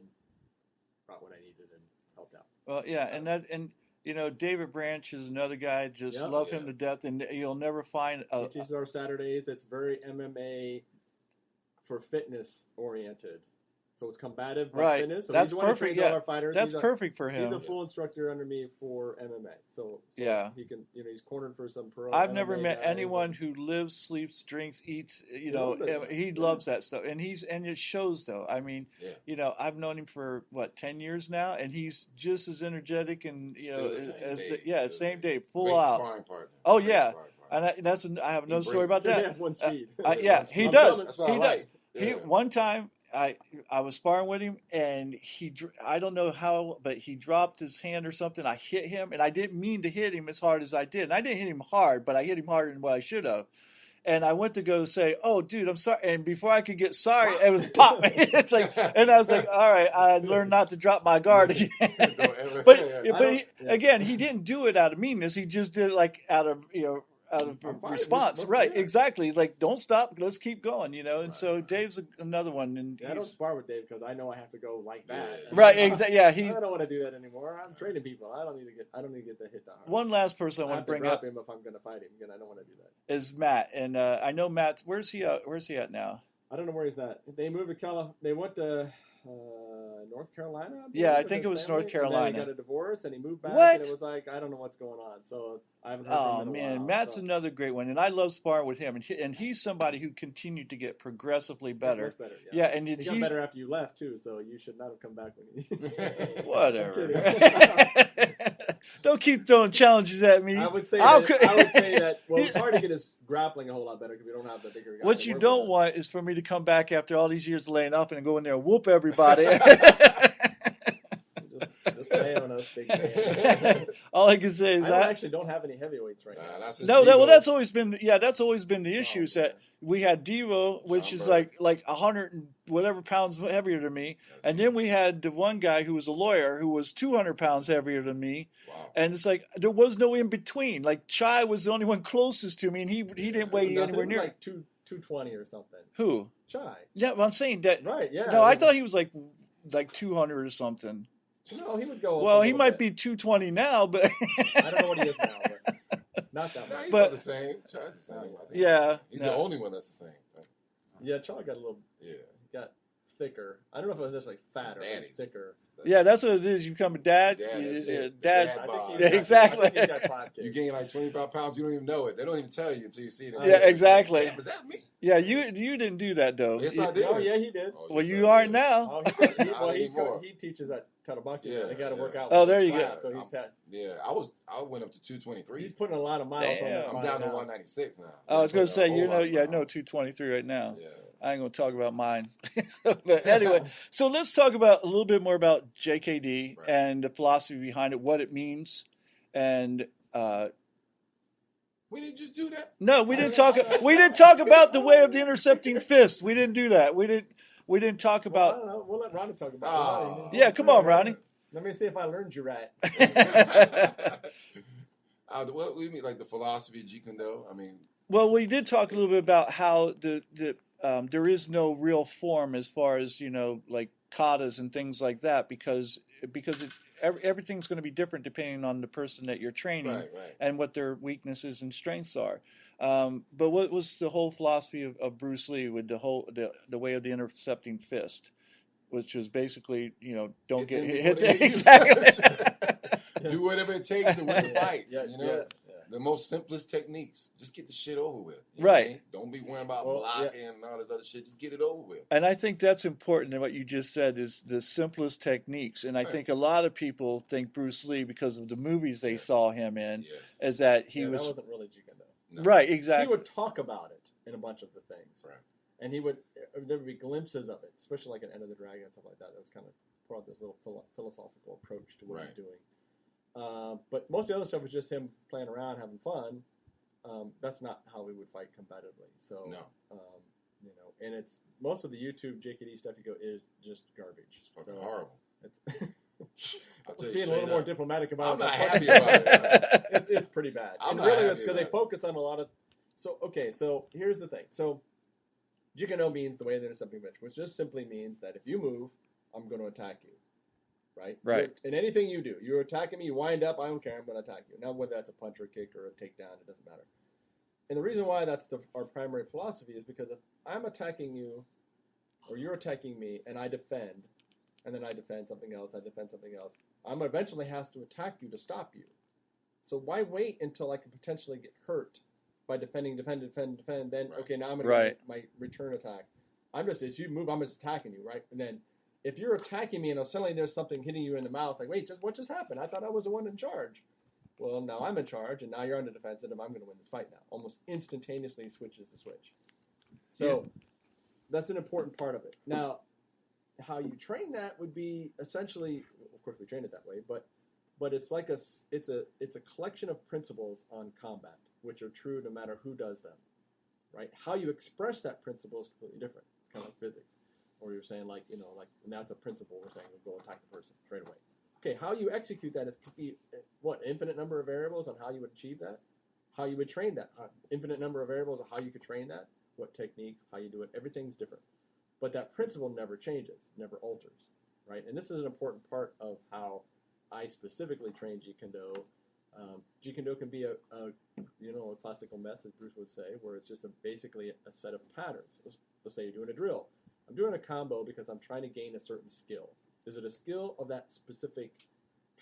brought what I needed and helped out. Well, yeah, and you know, David Branch is another guy. Just love him to death, and you'll never find. He teaches our Saturdays. It's very MMA for fitness oriented, so it's combative but fitness. So that's he's perfect. All our fighters. That's perfect for him. He's a full instructor under me for MMA. So yeah, he can. You know, he's cornered for some pro. I've MMA never met guys. anyone who lives, sleeps, drinks, eats. You know, he loves that stuff, and it shows though. I mean, you know, I've known him for 10 years now, and he's just as energetic and same day, full out. Oh yeah. And I have another story about that. He has one speed. He does. He does. Yeah. One time I was sparring with him, and I don't know how, but he dropped his hand or something. I hit him, and I didn't mean to hit him as hard as I did. And I didn't hit him hard, but I hit him harder than what I should have. And I went to go say, "Oh, dude, I'm sorry." And before I could get sorry, it was pop. It's like, and I was like, "All right, I learned not to drop my guard again." Again, he didn't do it out of meanness. He just did it like out of response. Right, exactly. He's like, don't stop, let's keep going, you know. And so Dave's another one. And I don't spar with Dave because I know I have to go like that. Right, exactly. Yeah, I don't want to do that anymore. I'm training people. I don't need to get the hit down. One last person I want to bring up him if I'm going to fight him. Again, I don't want to do that. Is Matt, and I know Matt's. Where's he at now? I don't know where he's at. They moved to California. They went to North Carolina. I think it was North Carolina. And then he got a divorce, and he moved back. What? And it was like, I don't know what's going on. So I haven't heard from him in a while. Matt's another great one, and I love sparring with him. And he's somebody who continued to get progressively better. And he got better after you left too. So you should not have come back when you. Whatever. Don't keep throwing challenges at me. I would say that. Well, it's hard to get his grappling a whole lot better because we don't have the bigger guy. What you don't want is for me to come back after all these years of laying off and go in there and whoop everybody. Just lay on us, big man. All I can say is I actually don't have any heavyweights right now. That's always been the issue. Is that we had Devo, which is like 100 and whatever pounds heavier than me, and then we had the one guy who was a lawyer who was 200 pounds heavier than me. Wow. And it's like there was no in between. Like Chai was the only one closest to me, and he didn't weigh anywhere near. Like 220 or something. Who? Chai. Yeah, well, I'm saying that. Right. Yeah. No, I thought he was like 200 or something. No, he would go. Well, he might be 220 now, but I don't know what he is now, but not that much. He's about the same. Chai's the same. I think. He's the only one that's the same. Yeah, Chai got a little. Yeah. Got thicker. I don't know if it was just like fat or thicker. Yeah, that's what it is. You become a dad. Dad. Exactly. You gain like 25 pounds. You don't even know it. They don't even tell you until you see it. Yeah, exactly. Damn, is that me? Yeah, you didn't do that though. Yes, I did. Oh, yeah, he did. Oh, well, you aren't now. He teaches at Tadabaki. Yeah, they got to work out. Oh, there you go. So he's I went up to 223. He's putting a lot of miles on that. I'm down to 196 now. I was going to say, 223 right now. Yeah. I ain't going to talk about mine. But anyway, so let's talk about a little bit more about JKD and the philosophy behind it, what it means. And we didn't just do that. No, we didn't talk about the way of the intercepting fist. We didn't do that. We didn't talk about. I don't know. We'll let Ronnie talk about it. Yeah, come on, Ronnie. Let me see if I learned you right. What do you mean, like the philosophy of Jeet Kune Do? I mean. Well, we did talk a little bit about how there is no real form as far as like katas and things like that because everything's going to be different depending on the person that you're training and what their weaknesses and strengths are. But what was the whole philosophy of Bruce Lee with the way of the intercepting fist, which was basically, don't get hit exactly. Do whatever it takes to win the fight. Yeah, you know, yeah. the most simplest techniques. Just get the shit over with. You Right. know what I mean? Don't be worrying about blocking and all this other shit. Just get it over with. And I think that's important. And what you just said is the simplest techniques. And I think a lot of people think Bruce Lee, because of the movies they saw him in, is that he was. That wasn't really Jeet Kune Do. No. Right, exactly. He would talk about it in a bunch of the things. Right. And there would be glimpses of it, especially like an End of the Dragon and stuff like that. That was kind of part of this little philosophical approach to what he's doing. But most of the other stuff was just him playing around, having fun. That's not how we would fight competitively. So, and it's most of the YouTube JKD stuff you go is just garbage. It's fucking horrible. It's I'll tell you being a little more diplomatic about I'm it. not happy about it. It's pretty bad. I'm and not really, happy it's because they about it. focus on a lot of. So here's the thing. So Jeet Kune Do means the way of the intercepting pitch, which just simply means that if you move, I'm going to attack you. Right? Right. And anything you do, you're attacking me, you wind up, I don't care, I'm going to attack you. Now, whether that's a punch or a kick or a takedown, it doesn't matter. And the reason why that's our primary philosophy is because if I'm attacking you, or you're attacking me, and I defend, and then I defend something else, I'm eventually have to attack you to stop you. So why wait until I could potentially get hurt by defend, then, okay, now I'm going to make my return attack. As you move, I'm just attacking you, right? And then, if you're attacking me and suddenly there's something hitting you in the mouth, like, wait, what just happened? I thought I was the one in charge. Well, now I'm in charge, and now you're on the defensive, and I'm going to win this fight now. Almost instantaneously switches the switch. So that's an important part of it. Now, how you train that would be essentially, of course, we train it that way, but it's like it's a collection of principles on combat, which are true no matter who does them, right? How you express that principle is completely different. It's kind of like physics. Or you're saying and that's a principle. We're saying we'll go attack the person straight away. Okay, how you execute that could be infinite number of variables on how you would achieve that, how you would train that, infinite number of variables on how you could train that, what techniques, how you do it. Everything's different, but that principle never changes, never alters, right? And this is an important part of how I specifically train Jeet Kune Do. Jeet Kune Do can be a classical mess, as Bruce would say, where it's just basically a set of patterns. Let's say you're doing a drill. I'm doing a combo because I'm trying to gain a certain skill. Is it a skill of that specific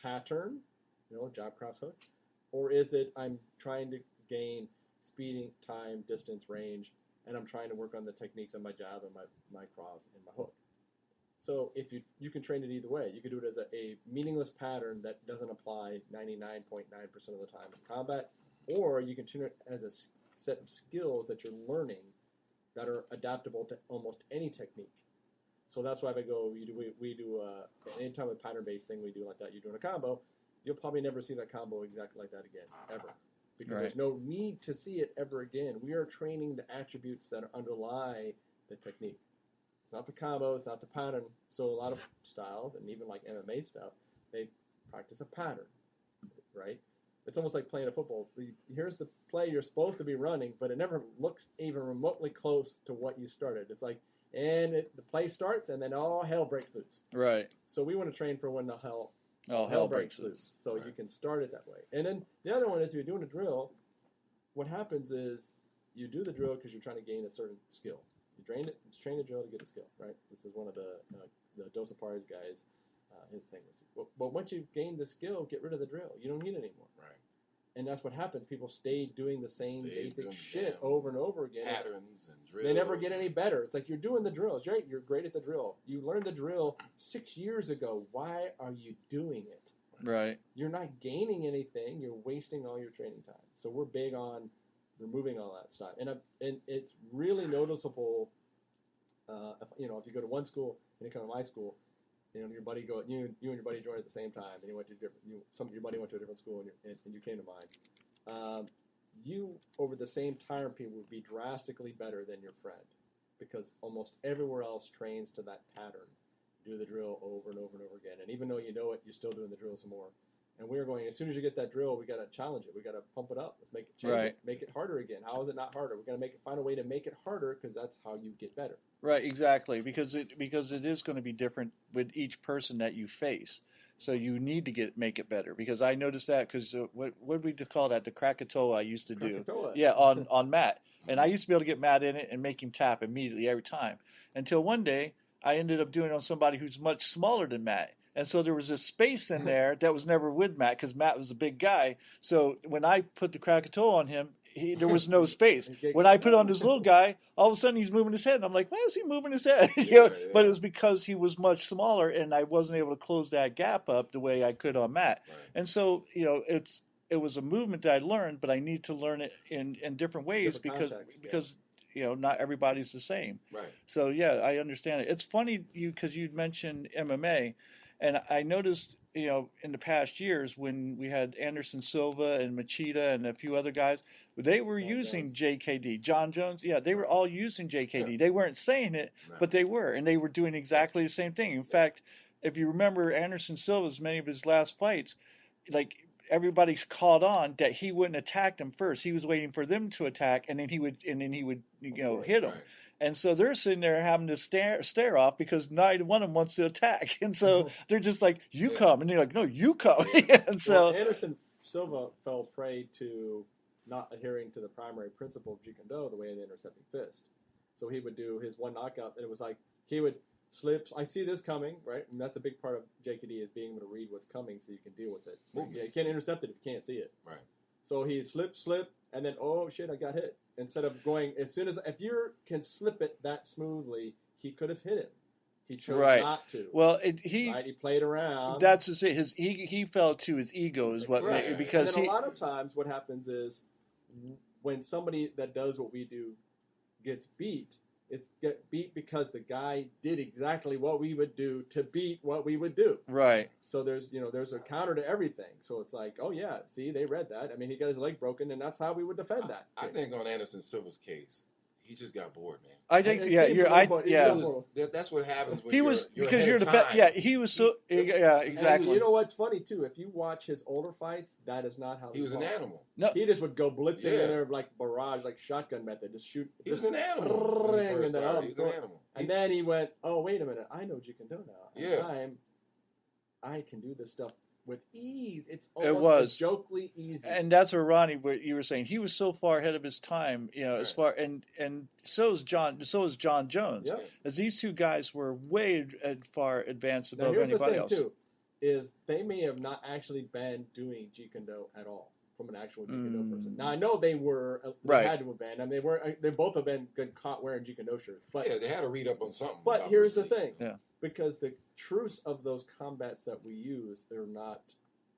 pattern, jab, cross, hook? Or is it I'm trying to gain speeding, time, distance, range, and I'm trying to work on the techniques of my jab and my cross and my hook? So if you can train it either way. You can do it as a meaningless pattern that doesn't apply 99.9% of the time in combat, or you can tune it as a set of skills that you're learning that are adaptable to almost any technique. So that's why if I go, we do anytime a pattern-based thing we do like that, you're doing a combo, you'll probably never see that combo exactly like that again, ever. Because there's no need to see it ever again. We are training the attributes that underlie the technique. It's not the combo, it's not the pattern. So a lot of styles, and even like MMA stuff, they practice a pattern, right? It's almost like playing a football. Here's the play you're supposed to be running, but it never looks even remotely close to what you started. It's like, the play starts, and then all hell breaks loose. Right. So we want to train for when the hell breaks loose. So you can start it that way. And then the other one is if you're doing a drill, what happens is you do the drill because you're trying to gain a certain skill. You train the drill to get a skill, right? This is one of the Dosapari's guys. His thing is, but once you've gained the skill, get rid of the drill. You don't need it anymore. Right. And that's what happens. People stay doing the same basic shit over and over again. Patterns and drills. They never get any better. It's like you're doing the drills, right? You're great at the drill. You learned the drill 6 years ago. Why are you doing it? Right. You're not gaining anything. You're wasting all your training time. So we're big on removing all that stuff. And it's really noticeable. If you go to one school and you come to my school, your buddy you and your buddy joined at the same time, and you went to your buddy went to a different school, and you came to mine. You over the same time period would be drastically better than your friend, because almost everywhere else trains to that pattern. Do the drill over and over and over again, and even though you know it, you're still doing the drill some more. And we are going, as soon as you get that drill, we got to challenge it. We got to pump it up. Let's make it change it. Make it harder again. How is it not harder? We're going to find a way to make it harder, because that's how you get better. Right, exactly. Because it is going to be different with each person that you face. So you need to make it better because I noticed that because what did we call that? The Krakatoa I used to do. Krakatoa. Yeah, on Matt. And I used to be able to get Matt in it and make him tap immediately every time. Until one day I ended up doing it on somebody who's much smaller than Matt. And so there was a space in there that was never with Matt because Matt was a big guy. So when I put the Krakatoa on him, there was no space. When I put it on this little guy, all of a sudden he's moving his head. And I'm like, why is he moving his head? But it was because he was much smaller and I wasn't able to close that gap up the way I could on Matt. Right. And so, it was a movement that I learned, but I need to learn it in different ways because not everybody's the same. Right. So yeah, I understand it. It's funny because you mentioned MMA, and I noticed in the past years when we had Anderson Silva and Machida and a few other guys, they were using JKD, John Jones. Yeah, they were all using JKD. They weren't saying it, but they were, and they were doing exactly the same thing. In fact, if you remember Anderson Silva's many of his last fights, like everybody's caught on that he wouldn't attack them first. He was waiting for them to attack, and then he would hit them. Right. And so they're sitting there having to stare off because neither one of them wants to attack. And so they're just like, you come. And they're like, no, you come. And so Anderson Silva fell prey to not adhering to the primary principle of Jeet Kune Do, the way of the intercepting fist. So he would do his one knockout, and it was like he would slip. I see this coming, right? And that's a big part of JKD is being able to read what's coming so you can deal with it. Yeah, you can't intercept it if you can't see it. Right. So he slip, and then, oh, shit, I got hit. Instead of going, if you can slip it that smoothly, he could have hit him. He chose not to. Well, he played around. That's just it. He fell to his ego is what because and then a lot of times what happens is when somebody that does what we do gets beat, it's get beat because the guy did exactly what we would do to beat what we would do. Right. So there's a counter to everything. So it's like, oh yeah, see, they read that. I mean, he got his leg broken, and that's how we would defend that. I think on Anderson Silva's case, he just got bored, man. I think that's what happens when he was you're because ahead you're of the time. best. Yeah, he was so exactly. You know what's funny too? If you watch his older fights, that is not how he was an animal. No, he just would go blitzing in there like barrage, like shotgun method, just shoot. He was an animal. He was an animal. And then he went, oh wait a minute, I know Jeet Kune Do now. Yeah, I can do this stuff with ease. It's almost jokingly easy. And that's what Ronnie, what you were saying. He was so far ahead of his time, as far and so is John Jones. Yeah. As these two guys were way far advanced above here's anybody the thing, else. Too, is they may have not actually been doing Jeet Kune Do at all from an actual Jeet Kune Do person. Now I know they were had to have been. I mean, they both have been caught wearing Jeet Kune Do shirts. But they had to read up on something. But here's the thing. Yeah. Because the truths of those combats that we use are not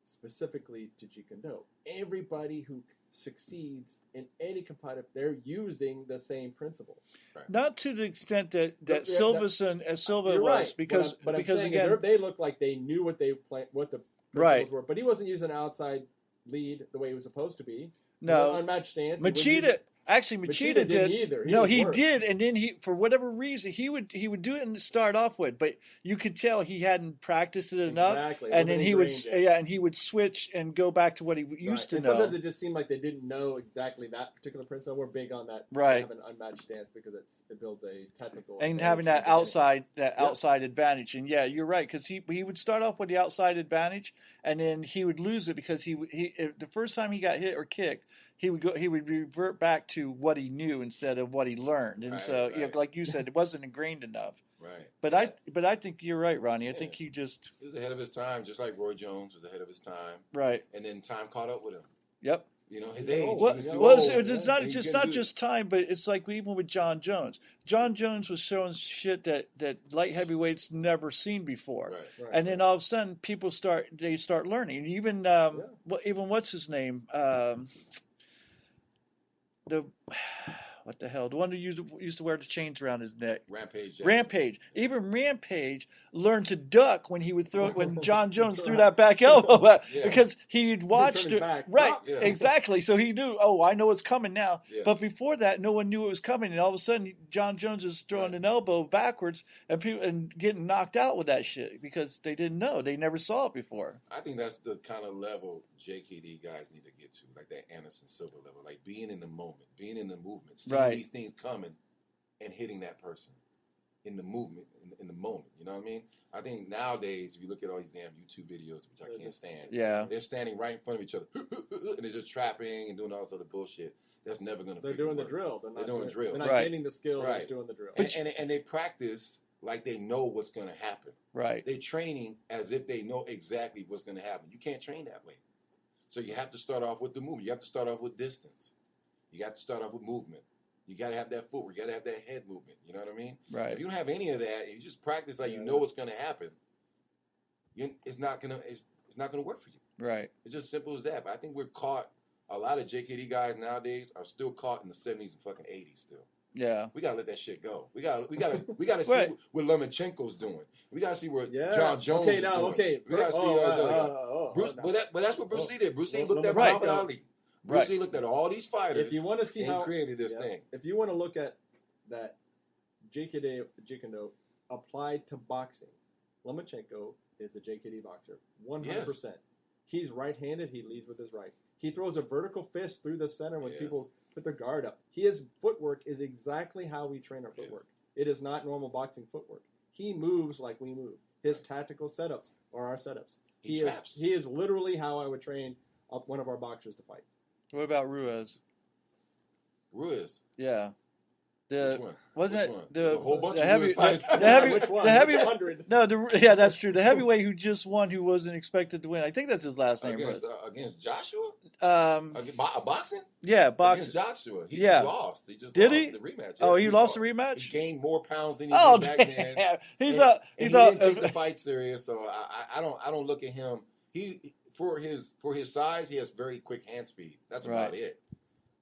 specifically to Jeet Kune Do. Everybody who succeeds in any competitive, they're using the same principles. Right. Not to the extent that Silva was, right. because I'm saying again, they look like they knew what the principles were, but he wasn't using an outside lead the way he was supposed to be. No, unmatched stance. Machida did either. He did, and then he, for whatever reason, he would do it and start off with, but you could tell he hadn't practiced it enough, and then he would switch and go back to what he used to know. Sometimes it just seemed like they didn't know exactly that particular principle. We're big on that, having an unmatched stance because it builds a technical and having that outside advantage. And yeah, you're right, because he would start off with the outside advantage, and then he would lose it because he the first time he got hit or kicked, he would revert back to what he knew instead of what he learned, and like you said, it wasn't ingrained enough. Right. But I think you're right, Ronnie. I think he was ahead of his time, just like Roy Jones was ahead of his time. Right. And then time caught up with him. Yep. His age. It's not just time, but it's like even with John Jones. John Jones was showing shit that light heavyweights never seen before, and then all of a sudden people start learning. Even what's his name? What the hell? The one who used to wear the chains around his neck. Rampage. Even Rampage learned to duck when he would when John Jones threw that back elbow because he'd watched it. Right. Yeah. Exactly. So he knew, I know it's coming now. Yeah. But before that, no one knew it was coming. And all of a sudden, John Jones is throwing an elbow backwards and getting knocked out with that shit because they didn't know. They never saw it before. I think that's the kind of level JKD guys need to get to, like that Anderson Silva level, like being in the moment, being in the movement, seeing these things coming and hitting that person. in the movement, in the moment. You know what I mean? I think nowadays, if you look at all these damn YouTube videos, which I can't stand, Yeah. they're standing right in front of each other, and they're just trapping and doing all this other bullshit. That's never gonna. They're doing the drill. They're doing drill. They're not Right. gaining the skill. They're Right. just doing the drill. And they practice like they know what's gonna happen. Right. They're training as if they know exactly what's gonna happen. You can't train that way. So you have to start off with the movement. You have to start off with distance. You got to start off with movement. You got to have that footwork. You got to have that head movement. You know what I mean? Right. If you don't have any of that, and you just practice like you know what's going to happen, it's not gonna work for you. Right. It's just simple as that. But I think we're caught. A lot of JKD guys nowadays are still caught in the 70s and fucking 80s. Still, Yeah. we gotta let that shit go. We gotta see Right. what Lomachenko's doing. We gotta see what Yeah. John Jones Okay, is now, doing. okay. We gotta see. Bruce, no. but that's what Bruce Lee did. Bruce Lee No, looked at right. Muhammad Ali. Bruce Right. Lee looked at all these fighters. If you want to see and how created this thing. if you want to look at that, Jeet Kune Do applied to boxing, Lomachenko is a JKD boxer, 100%. He's right-handed. He leads with his right. He throws a vertical fist through the center when people put their guard up. His footwork is exactly how we train our footwork. It is not normal boxing footwork. He moves like we move. His tactical setups are our setups. He is literally how I would train one of our boxers to fight. What about Ruiz? Ruiz. Yeah. Which one? Wasn't Which it one? the There's a whole bunch the of heavy Ruiz fighters. the heavy Which one? the heavy 100. No, yeah, that's true. The heavyweight who just won, who wasn't expected to win. I think that's his last name. Against Joshua? Against Boxing? yeah, boxing. Against Joshua. He Yeah. just lost. He just Did lost he? the rematch. Oh, Yeah, he lost the He rematch. gained more pounds than he Oh, did back then. damn! He And thought he he thought. didn't take the fight serious, so I don't look at him. He for his size, he has very quick hand speed. That's about Right. it.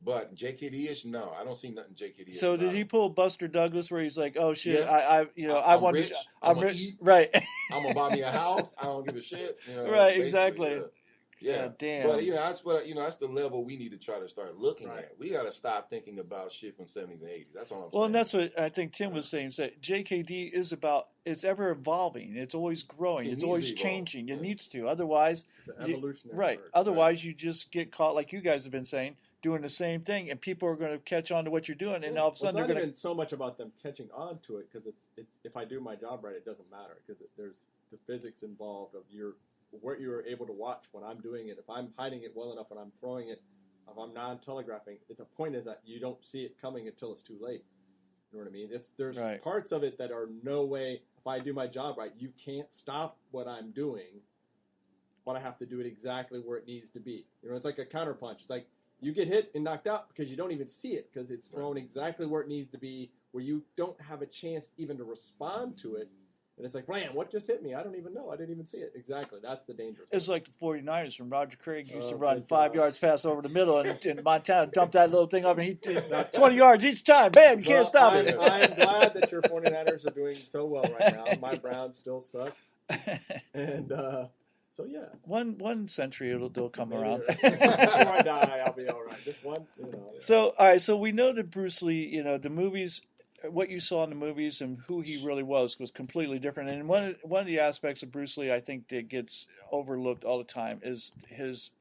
But JKD-ish, no, I don't see nothing JKD-ish. So about did he him. pull Buster Douglas where he's like, "Oh shit, Yeah. I I'm want rich, to, I'm I'm gonna rich, eat. right, I'm gonna buy me a house. I don't give a shit. You know, Right, basically, exactly. Yeah. God damn. But that's the level we need to try to start looking Right. at. We got to stop thinking about shit from 70s and 80s. That's all I'm saying. Well, and that's what I think Tim was saying. So JKD is about. It's ever evolving. It's always growing. It it's needs always to evolve. changing. It Yeah. needs to. Otherwise, The evolutionary right. word. Otherwise, you just get caught, like you guys have been saying, doing the same thing, and people are going to catch on to what you're doing, and all of a sudden it's not they're going even so much about them catching on to it because it's if I do my job right, it doesn't matter because there's the physics involved of what you're able to watch when I'm doing it. If I'm hiding it well enough and I'm throwing it, if I'm non-telegraphing, the point is that you don't see it coming until it's too late. You know what I mean? There's Right. parts of it that are no way. If I do my job right, you can't stop what I'm doing, but I have to do it exactly where it needs to be. You know, it's like a counterpunch. It's like you get hit and knocked out because you don't even see it because it's thrown exactly where it needs to be, where you don't have a chance even to respond to it. And it's like, blam, what just hit me? I don't even know. I didn't even see it. Exactly. That's the dangerous It's part. like the 49ers when Roger Craig used to Oh, run good 5 God. yards pass over the middle, and Montana dumped that little thing up, and he did 20 yards each time. Bam, you can't Well, stop I'm, it. I'm glad that your 49ers are doing so well right now. My Browns still suck. And so, yeah. one century they'll come Maybe around. Before I die, I'll be all right. Just one, So, all right, so we know that Bruce Lee, the movies, what you saw in the movies and who he really was completely different. And one of the aspects of Bruce Lee I think that gets overlooked all the time is his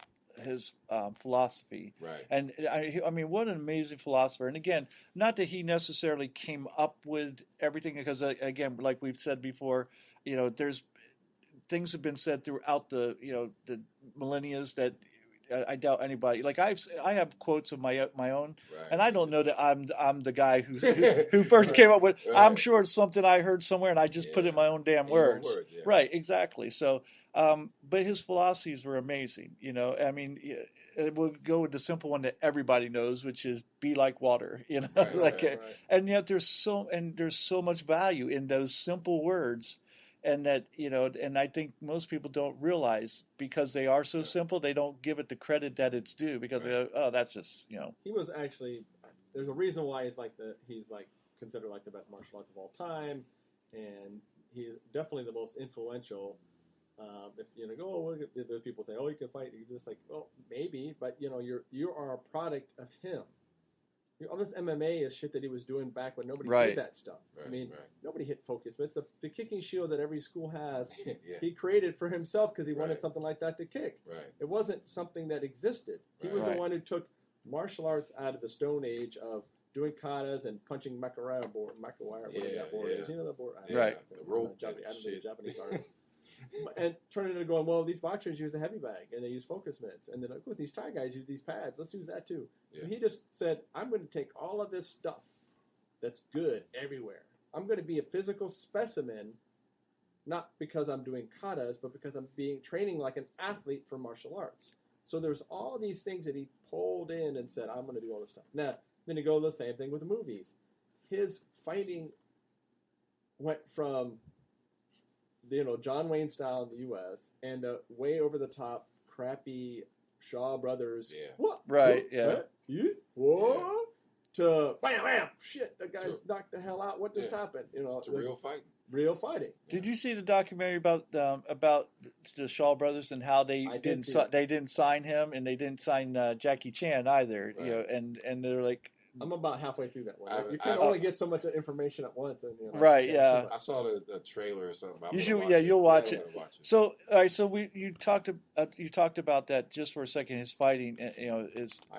philosophy. Right. And I mean, what an amazing philosopher. And again, not that he necessarily came up with everything, because again, like we've said before, there's things have been said throughout the millennia that I doubt anybody, like I have quotes of my own, Right. and I don't know that I'm the guy who first came up with. Right. I'm sure it's something I heard somewhere, and I just put it in my own damn In your own words. yeah. Right, exactly. So, but his philosophies were amazing. I mean, it would go with the simple one that everybody knows, which is be like water. Right, like, right. and yet there's so much value in those simple words. And that, and I think most people don't realize, because they are so simple, they don't give it the credit that it's due, because they go, oh, that's just, He was actually, there's a reason why he's considered like the best martial arts of all time, and he's definitely the most influential. If the people say, oh, you can fight, you're just like, well, maybe, but you are a product of him. All this MMA is shit that he was doing back when nobody Right. did that stuff. Right, I mean, right. nobody hit focus, but it's the kicking shield that every school has. Yeah. He created for himself because he wanted Right. something like that to kick. Right. It wasn't something that existed. He Right. was Right. the one who took martial arts out of the Stone Age of doing katas and punching Makawara board, whatever that board is. You know the board, Right. The rope, Japanese, I don't know shit. the Japanese artists. And turning into going, well, these boxers use a heavy bag and they use focus mitts, and then like, these Thai guys use these pads. Let's use that too. So he just said, I'm going to take all of this stuff that's good everywhere. I'm going to be a physical specimen, not because I'm doing katas, but because I'm training like an athlete for martial arts. So there's all these things that he pulled in and said, I'm going to do all this stuff. Now, then you go the same thing with the movies. His fighting went from John Wayne style in the U.S. and the way over the top, crappy Shaw Brothers. Yeah. What? Right, What? yeah. What? What? To bam, bam, shit, the guy's knocked the hell out. What just happened? It's real fighting. Real fighting. Did you see the documentary about the Shaw Brothers and how they didn't sign him, and they didn't sign Jackie Chan either? Right. You know, and they're like, I'm about halfway through that one. You I can only get so much information at once, and Right, yeah. I saw the trailer or something. you should, you'll watch it. Watch it. So, all right, so you talked about that just for a second. His fighting,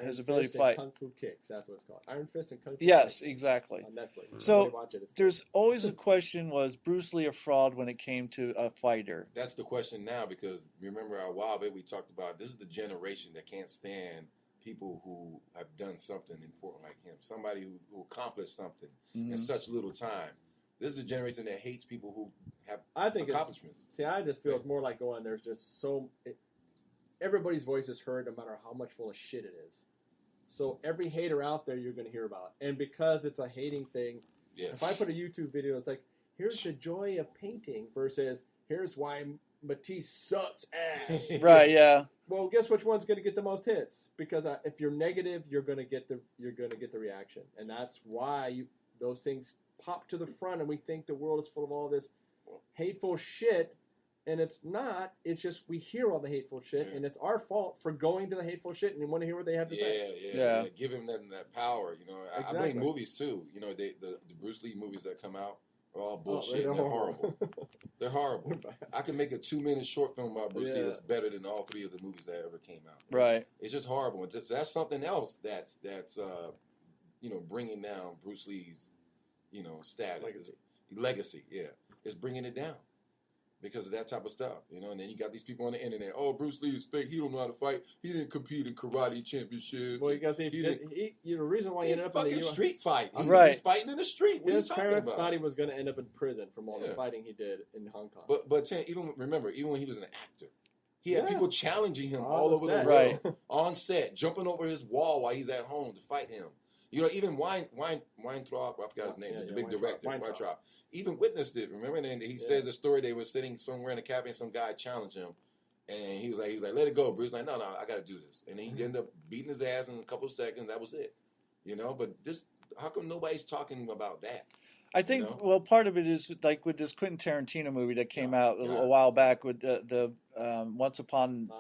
his ability to fight. Kung Fu Kicks. That's what it's called. Iron Fist and Kung Fu Yes, Kicks exactly. on Netflix. So watch it. there's always a question: was Bruce Lee a fraud when it came to a fighter? That's the question now, because remember a while back we talked about this is the generation that can't stand people who have done something important like him, somebody who accomplished something in such little time. This is a generation that hates people who have accomplishments. I just feel it's more like going, there's just everybody's voice is heard no matter how much full of shit it is. So every hater out there you're going to hear about. And because it's a hating thing, if I put a YouTube video, it's like, here's the joy of painting versus here's why Matisse sucks ass. Right, yeah. Well, guess which one's going to get the most hits? Because if you're negative, you're going to get the reaction, and that's why those things pop to the front, and we think the world is full of all this hateful shit, and it's not. It's just we hear all the hateful shit, and it's our fault for going to the hateful shit and want to hear what they have to say. Yeah. Give him that power. I blame Exactly. movies too. The Bruce Lee movies that come out are all bullshit. They're horrible. They're horrible. I can make a 2-minute short film about Bruce Lee that's better than all 3 of the movies that ever came out. Right. It's just horrible. And that's something else that's bringing down Bruce Lee's, status. Legacy, yeah. It's bringing it down because of that type of stuff, and then you got these people on the internet, oh, Bruce Lee is fake, he don't know how to fight, he didn't compete in karate championships. Well, you got to see, the reason why he ended up in the fucking street fight. He's fighting in the street. What his are you parents talking about? thought he was going to end up in prison from all the fighting he did in Hong Kong. But even when he was an actor, he had people challenging him all over the world, right, on set, jumping over his wall while he's at home to fight him. Even Weintraub, I forgot his name, the big director, Weintraub, even witnessed it. Remember, and he says the story. They were sitting somewhere in a cafe, and some guy challenged him, and he was like, let it go. Bruce was like, no, I got to do this, and then he ended up beating his ass in a couple of seconds. That was it, But how come nobody's talking about that? I think well, part of it is like with this Quentin Tarantino movie that came out a while back with the Once Upon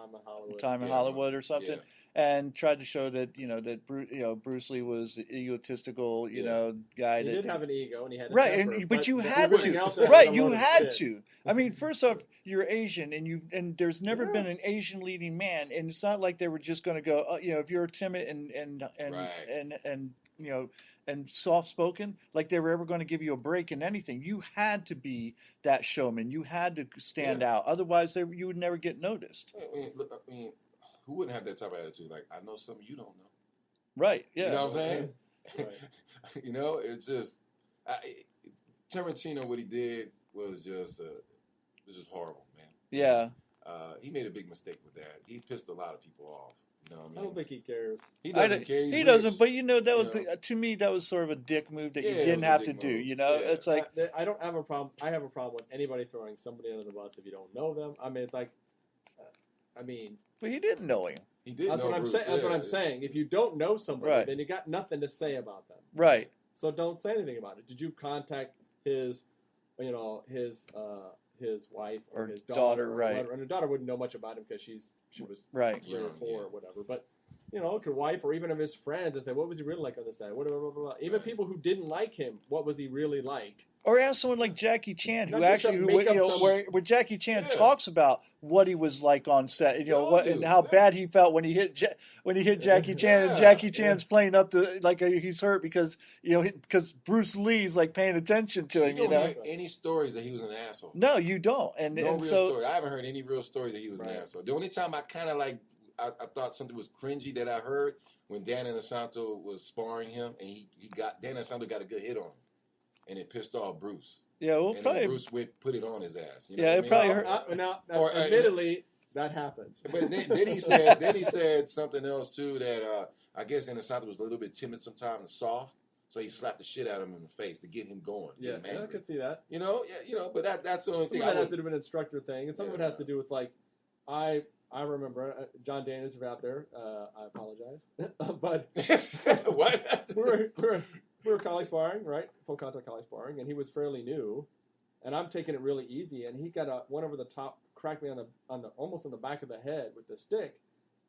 a Time in Hollywood or something. Yeah. And tried to show that that Bruce Lee was an egotistical guy. He did have an ego, and he had a temper, but you had to. Right, you had to. I mean, first off, you're Asian, and there's never been an Asian leading man, and it's not like they were just going to go. If you're timid and soft spoken, like they were ever going to give you a break in anything. You had to be that showman. You had to stand out. Otherwise, you would never get noticed. I mean, who wouldn't have that type of attitude? Like, I know something you don't know. Right, yeah. You know what I'm saying? Right. It's just... Tarantino, what he did was just horrible, man. Yeah. He made a big mistake with that. He pissed a lot of people off. You know what I mean? I don't think he cares. He doesn't care. He doesn't, but that was to me that was sort of a dick move that you didn't have to do. It's like I don't have a problem. I have a problem with anybody throwing somebody under the bus if you don't know them. I mean, it's like, but he didn't know him. He did. That's what I'm saying. That's what I'm saying. If you don't know somebody, then you got nothing to say about them. Right. So don't say anything about it. Did you contact his wife or his daughter? Right. Whatever? And the daughter wouldn't know much about him because she was 3 or 4 or whatever. But your wife or even of his friends and say, what was he really like on the side? Even people who didn't like him, what was he really like? Or ask someone like Jackie Chan, Not who just actually, to make up some- where Jackie Chan Yeah. talks about what he was like on set, and, They all what do. and how Yeah. bad he felt when he hit Jackie Chan, and Yeah. Jackie Chan's playing up to he's hurt because because Bruce Lee's like paying attention to him. You You don't know, hear any stories that he was an asshole. no, you don't, and No and real so story. I haven't heard any real story that he was an Right. asshole. The only time I kind of like, I thought something was cringy that I heard when Dan Inosanto was sparring him, and Dan Inosanto got a good hit on him, and it pissed off Bruce. yeah, well, And then probably Bruce put it on his ass. You know Yeah, what I it mean? probably Well, hurt. now, Or- admittedly, that happens. But then he said something else too that I guess Inosanto was a little bit timid sometimes and soft, so he slapped the shit out of him in the face to get him going. Yeah, get him I angry. could see that. But that's the only Some thing. of I that has would, to do with an instructor thing, and some of it Yeah. has to do with like, I remember John Daniels was out there. I apologize, but what? we were collie sparring, right? Full contact collie sparring, and he was fairly new, and I'm taking it really easy, and he got one over the top, cracked me on the almost on the back of the head with the stick,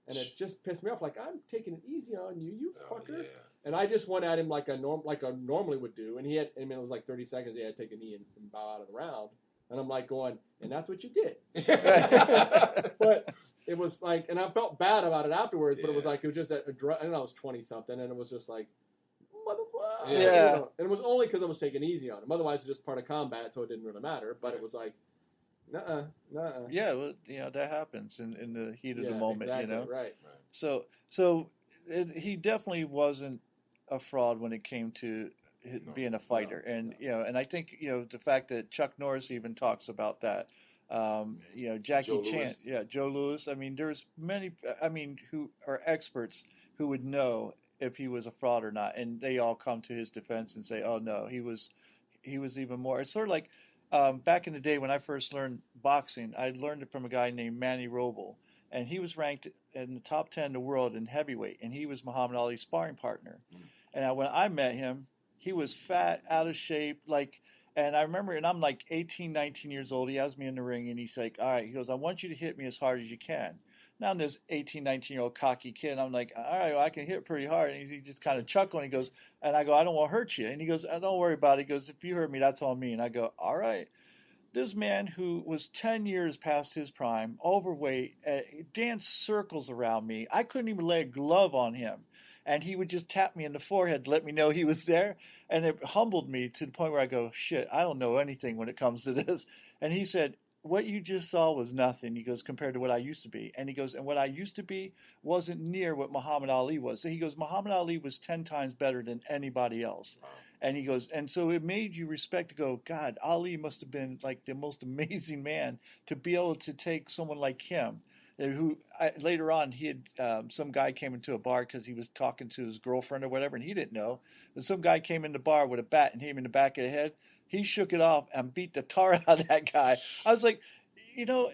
and it just pissed me off. Like, I'm taking it easy on you, you Oh, fucker. yeah. And I just went at him like I normally would do, and it was like 30 seconds. He had to take a knee and bow out of the round, and I'm like going, and that's what you get. But it was like, and I felt bad about it afterwards. But it was Yeah. like, it was just I was 20 something, and it was just like, motherfucker. Yeah. And it was only because I was taking easy on him. Otherwise, it's just part of combat, so it didn't really matter. But it was like, nuh-uh. yeah, well, that happens in the heat of the moment. Exactly, right. So he definitely wasn't a fraud when it came to being a fighter, and and I think the fact that Chuck Norris even talks about that. Jackie Joe Chan, Louis. Joe Louis. I mean, there's many. I mean, who are experts who would know if he was a fraud or not, and they all come to his defense and say, "Oh no, he was even more." It's sort of like back in the day when I first learned boxing. I learned it from a guy named Manny Roble, and he was ranked in the top 10 in the world in heavyweight, and he was Muhammad Ali's sparring partner. And when I met him, he was fat, out of shape, and I remember, and I'm like 18, 19 years old. He has me in the ring, and he's like, all right, he goes, I want you to hit me as hard as you can. Now I'm this 18, 19-year-old cocky kid, and I'm like, all right, well, I can hit pretty hard. And he just kind of chuckling. He goes, and I go, I don't want to hurt you. And he goes, don't worry about it. He goes, if you hurt me, that's on me. And I go, all right. This man who was 10 years past his prime, overweight, danced circles around me. I couldn't even lay a glove on him. And he would just tap me in the forehead to let me know he was there. And it humbled me to the point where I go, shit, I don't know anything when it comes to this. And he said, what you just saw was nothing. He goes, compared to what I used to be. And he goes, and what I used to be wasn't near what Muhammad Ali was. So he goes, Muhammad Ali was 10 times better than anybody else. Wow. And he goes, and so it made you respect to go, God, Ali must have been like the most amazing man to be able to take someone like him. Who later on he had some guy came into a bar because he was talking to his girlfriend or whatever, and he didn't know. And some guy came in the bar with a bat and hit him in the back of the head. He shook it off and beat the tar out of that guy. I was like,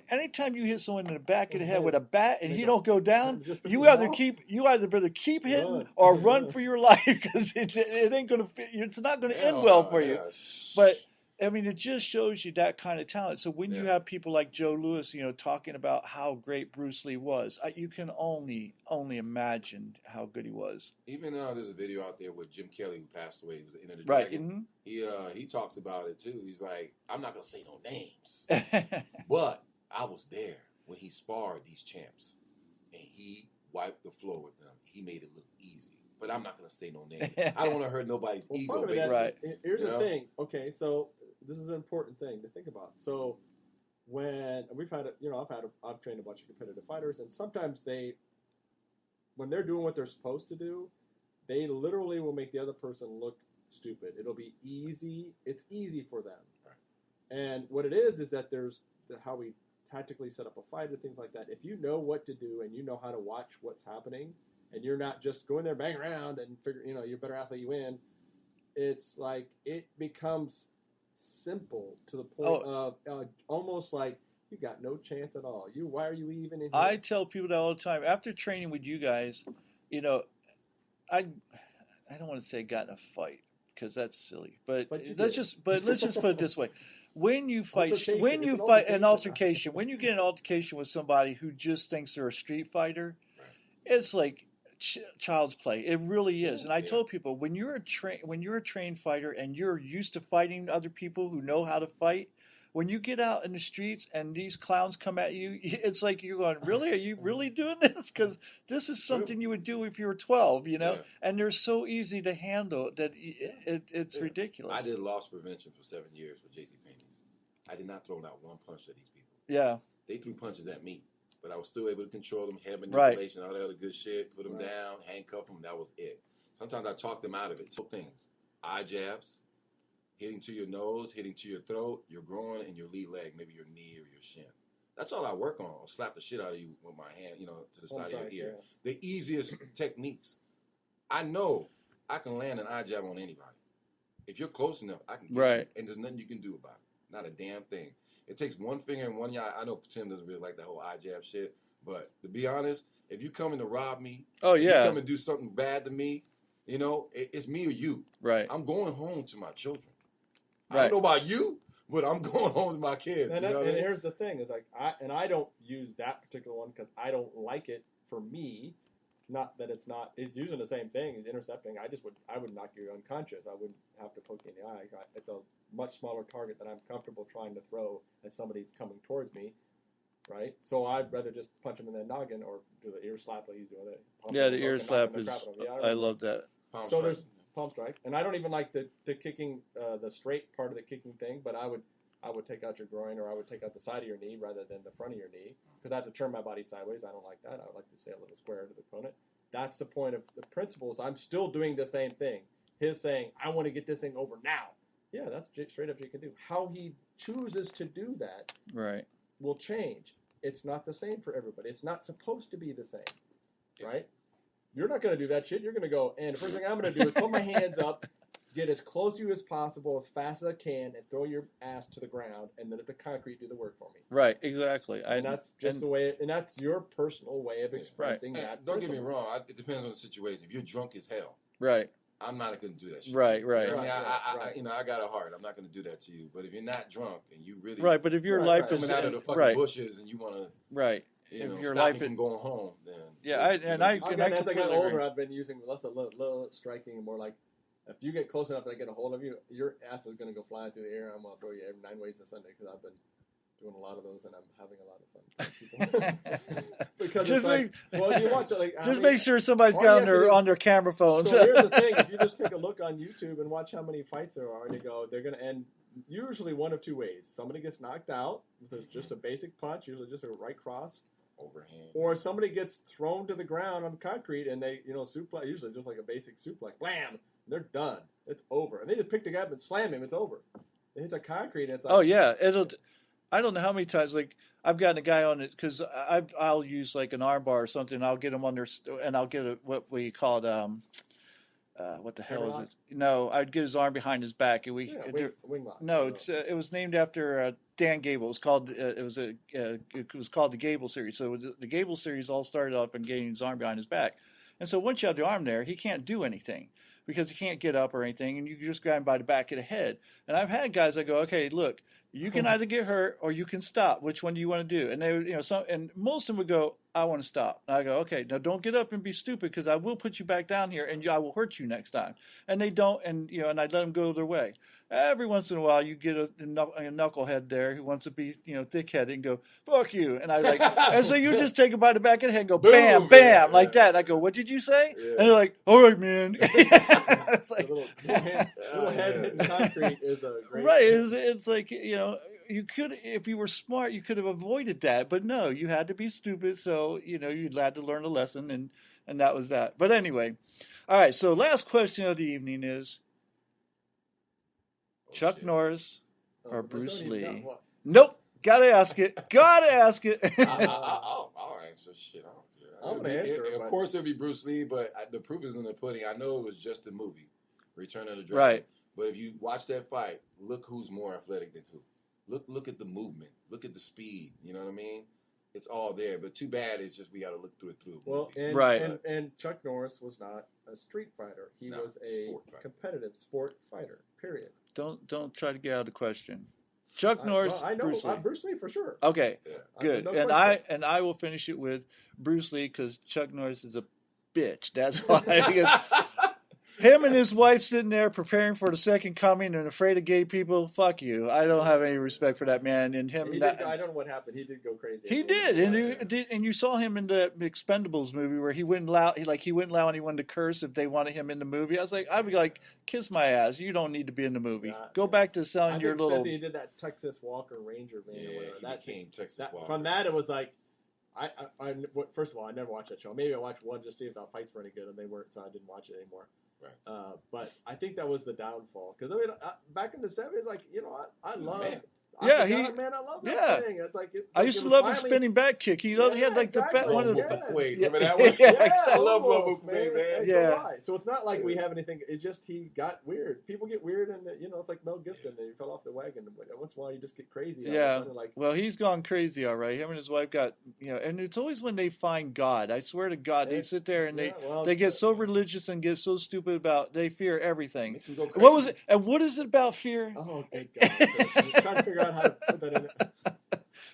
anytime you hit someone in the back of the head with a bat and he don't go down, you either better keep hitting or run for your life, because it ain't gonna fit. It's not gonna end well for you. But I mean, it just shows you that kind of talent. So when you have people like Joe Louis, talking about how great Bruce Lee was, you can only imagine how good he was. Even there's a video out there with Jim Kelly, who passed away. He was the Enter the Right. Dragon. He talks about it too. He's like, I'm not gonna say no names, but I was there when he sparred these champs, and he wiped the floor with them. He made it look easy. But I'm not gonna say no names. I don't want to hurt nobody's ego. Part of Basically. Right. Here's the thing. Okay, so this is an important thing to think about. So when I've trained a bunch of competitive fighters, and sometimes when they're doing what they're supposed to do, they literally will make the other person look stupid. It'll be easy. It's easy for them. Right. And what it is that there's how we tactically set up a fight and things like that. If you know what to do and you know how to watch what's happening, and you're not just going there, bang around, and figure, you're a better athlete, you win. It's like it becomes simple to the point of almost like you got no chance at all. Why are you even in here? I tell people that all the time. After training with you guys, I don't want to say got in a fight because that's silly. But let's just put it this way: when you fight, when you fight an altercation, when you get an altercation with somebody who just thinks they're a street fighter, it's like child's play. It really is. And I Yeah. told people when you're a trained fighter and you're used to fighting other people who know how to fight, when you get out in the streets and these clowns come at you, it's like you're going, really? Are you really doing this? Because this is something you would do if you were 12, you know? Yeah. And they're so easy to handle that it's ridiculous. I did loss prevention for 7 years for JCPenney's. I did not throw out one punch at these people. Yeah. They threw punches at me, but I was still able to control them, head Right. manipulation, all that other good shit, put them down, handcuff them, that was it. Sometimes I talked them out of it. Two things: eye jabs, hitting to your nose, hitting to your throat, your groin, and your lead leg, maybe your knee or your shin. That's all I work on. I'll slap the shit out of you with my hand, to the side of your ear. The easiest techniques. I know I can land an eye jab on anybody. If you're close enough, I can get you, and there's nothing you can do about it. Not a damn thing. It takes one finger and one eye. I know Tim doesn't really like that whole eye jab shit, but to be honest, if you coming to rob me, if you come and do something bad to me, it's me or you. Right. I'm going home to my children. Right. I don't know about you, but I'm going home to my kids. And here's the thing: is like I don't use that particular one because I don't like it for me. Not that it's not. It's using the same thing. He's intercepting. I would knock you unconscious. I wouldn't have to poke you in the eye. It's a much smaller target that I'm comfortable trying to throw as somebody's coming towards me, right? So I'd rather just punch him in the noggin or do the ear slap like he's doing it. Yeah, the ear slap is. I love that. So there's palm strike, and I don't even like the kicking, the straight part of the kicking thing. But I would take out your groin, or I would take out the side of your knee rather than the front of your knee, because I have to turn my body sideways. I don't like that. I would like to stay a little square to the opponent. That's the point of the principles. I'm still doing the same thing. His saying, I want to get this thing over now. Yeah, that's straight up Jeet Kune Do. How he chooses to do that will change. It's not the same for everybody. It's not supposed to be the same, right? You're not going to do that shit. You're going to go, and the first thing I'm going to do is put my hands up, get as close to you as possible, as fast as I can, and throw your ass to the ground, and then let the concrete do the work for me. Right, exactly. And that's just the way, and that's your personal way of expressing that. Don't get me wrong. It depends on the situation. If you're drunk as hell, I'm not going to do that shit. Right. I got a heart. I'm not going to do that to you. But if you're not drunk and you really but if your life is coming out of the fucking bushes and you want to if your stop life me from going home, then as I got older, I've been using less a little striking and more like, if you get close enough that I get a hold of you, your ass is going to go flying through the air. I'm going to throw you every 9 ways to Sunday, because I've been doing a lot of those and I'm having a lot of fun. Because you watch it, make sure somebody's got on their camera phones. So here's the thing: if you just take a look on YouTube and watch how many fights there are, they're going to end usually one of two ways. Somebody gets knocked out with just a basic punch, usually just a right cross. Overhand. Or somebody gets thrown to the ground on concrete and they, suplex, usually just like a basic suplex, blam, they're done. It's over. And they just pick the guy up and slam him. It's over. They hit the concrete and it's like, oh yeah, I don't know how many times, like, I've gotten a guy on it, because I'll use like an arm bar or something. I'll get him under, and I'll get what we call what the hell is it? No, I'd get his arm behind his back, and wing lock. No, it was named after Dan Gable. It was called the Gable series. So the Gable series all started off in getting his arm behind his back, and so once you have the arm there, he can't do anything because he can't get up or anything, and you just grab him by the back of the head. And I've had guys that go, okay, look, you can either get hurt or you can stop. Which one do you want to do? And they, and most of them would go, I want to stop. And I go, okay, now don't get up and be stupid, because I will put you back down here and I will hurt you next time. And they don't, and and I'd let them go their way. Every once in a while, you get a knucklehead there who wants to be, thick-headed and go, fuck you. And I like, and so you just take him by the back of the head and go, bam, bam, like that. And I go, what did you say? Yeah. And they're like, all right, man. It's like, little head hitting concrete is a great. Right. It's like, you could, if you were smart, you could have avoided that. But no, you had to be stupid. So, you had to learn a lesson, and that was that. But anyway, all right. So last question of the evening is, Chuck Norris or Bruce Lee? Nope. Gotta ask it. I'll answer shit. I don't care. I'm gonna answer it. Of course, it'll be Bruce Lee, but the proof is in the pudding. I know it was just a movie, Return of the Dragon. Right. But if you watch that fight, look who's more athletic than who. Look at the movement. Look at the speed. You know what I mean? It's all there. But too bad it's just we got to look through it through a movie. Well, and Chuck Norris was not a street fighter. He was a competitive sport fighter. Period. Don't try to get out of the question. Chuck Norris, I know Bruce Lee. Bruce Lee for sure. Okay, yeah. good. No and question. I will finish it with Bruce Lee, because Chuck Norris is a bitch. That's why. Because him and his wife sitting there preparing for the second coming and afraid of gay people. Fuck you. I don't have any respect for that man. And him. I don't know what happened. He did go crazy. He did, and you saw him in the Expendables movie where he wouldn't allow anyone to curse if they wanted him in the movie. I'd be like, kiss my ass. You don't need to be in the movie. Go back to selling your little. He did that Texas Walker Ranger man or whatever. That became Texas Walker. From that, it was like, first of all, I never watched that show. Maybe I watched one just to see if the fights were any good, and they weren't, so I didn't watch it anymore. Right. But I think that was the downfall because back in the 70s, like I love. I love that thing. It's like I used to love his spinning back kick. He had like the fat one. Remember that one? I love Lobo McQuaid, man. So it's not like we have anything. It's just he got weird. People get weird, and it's like Mel Gibson. He fell off the wagon. Once in a while, you just get crazy. Yeah. Well, he's gone crazy, all right. Him and his wife got and it's always when they find God. I swear to God, they sit there and they get so religious and get so stupid about they fear everything. What was it? And what is it about fear? Oh, good God! I'm trying to figure out how to put that in it.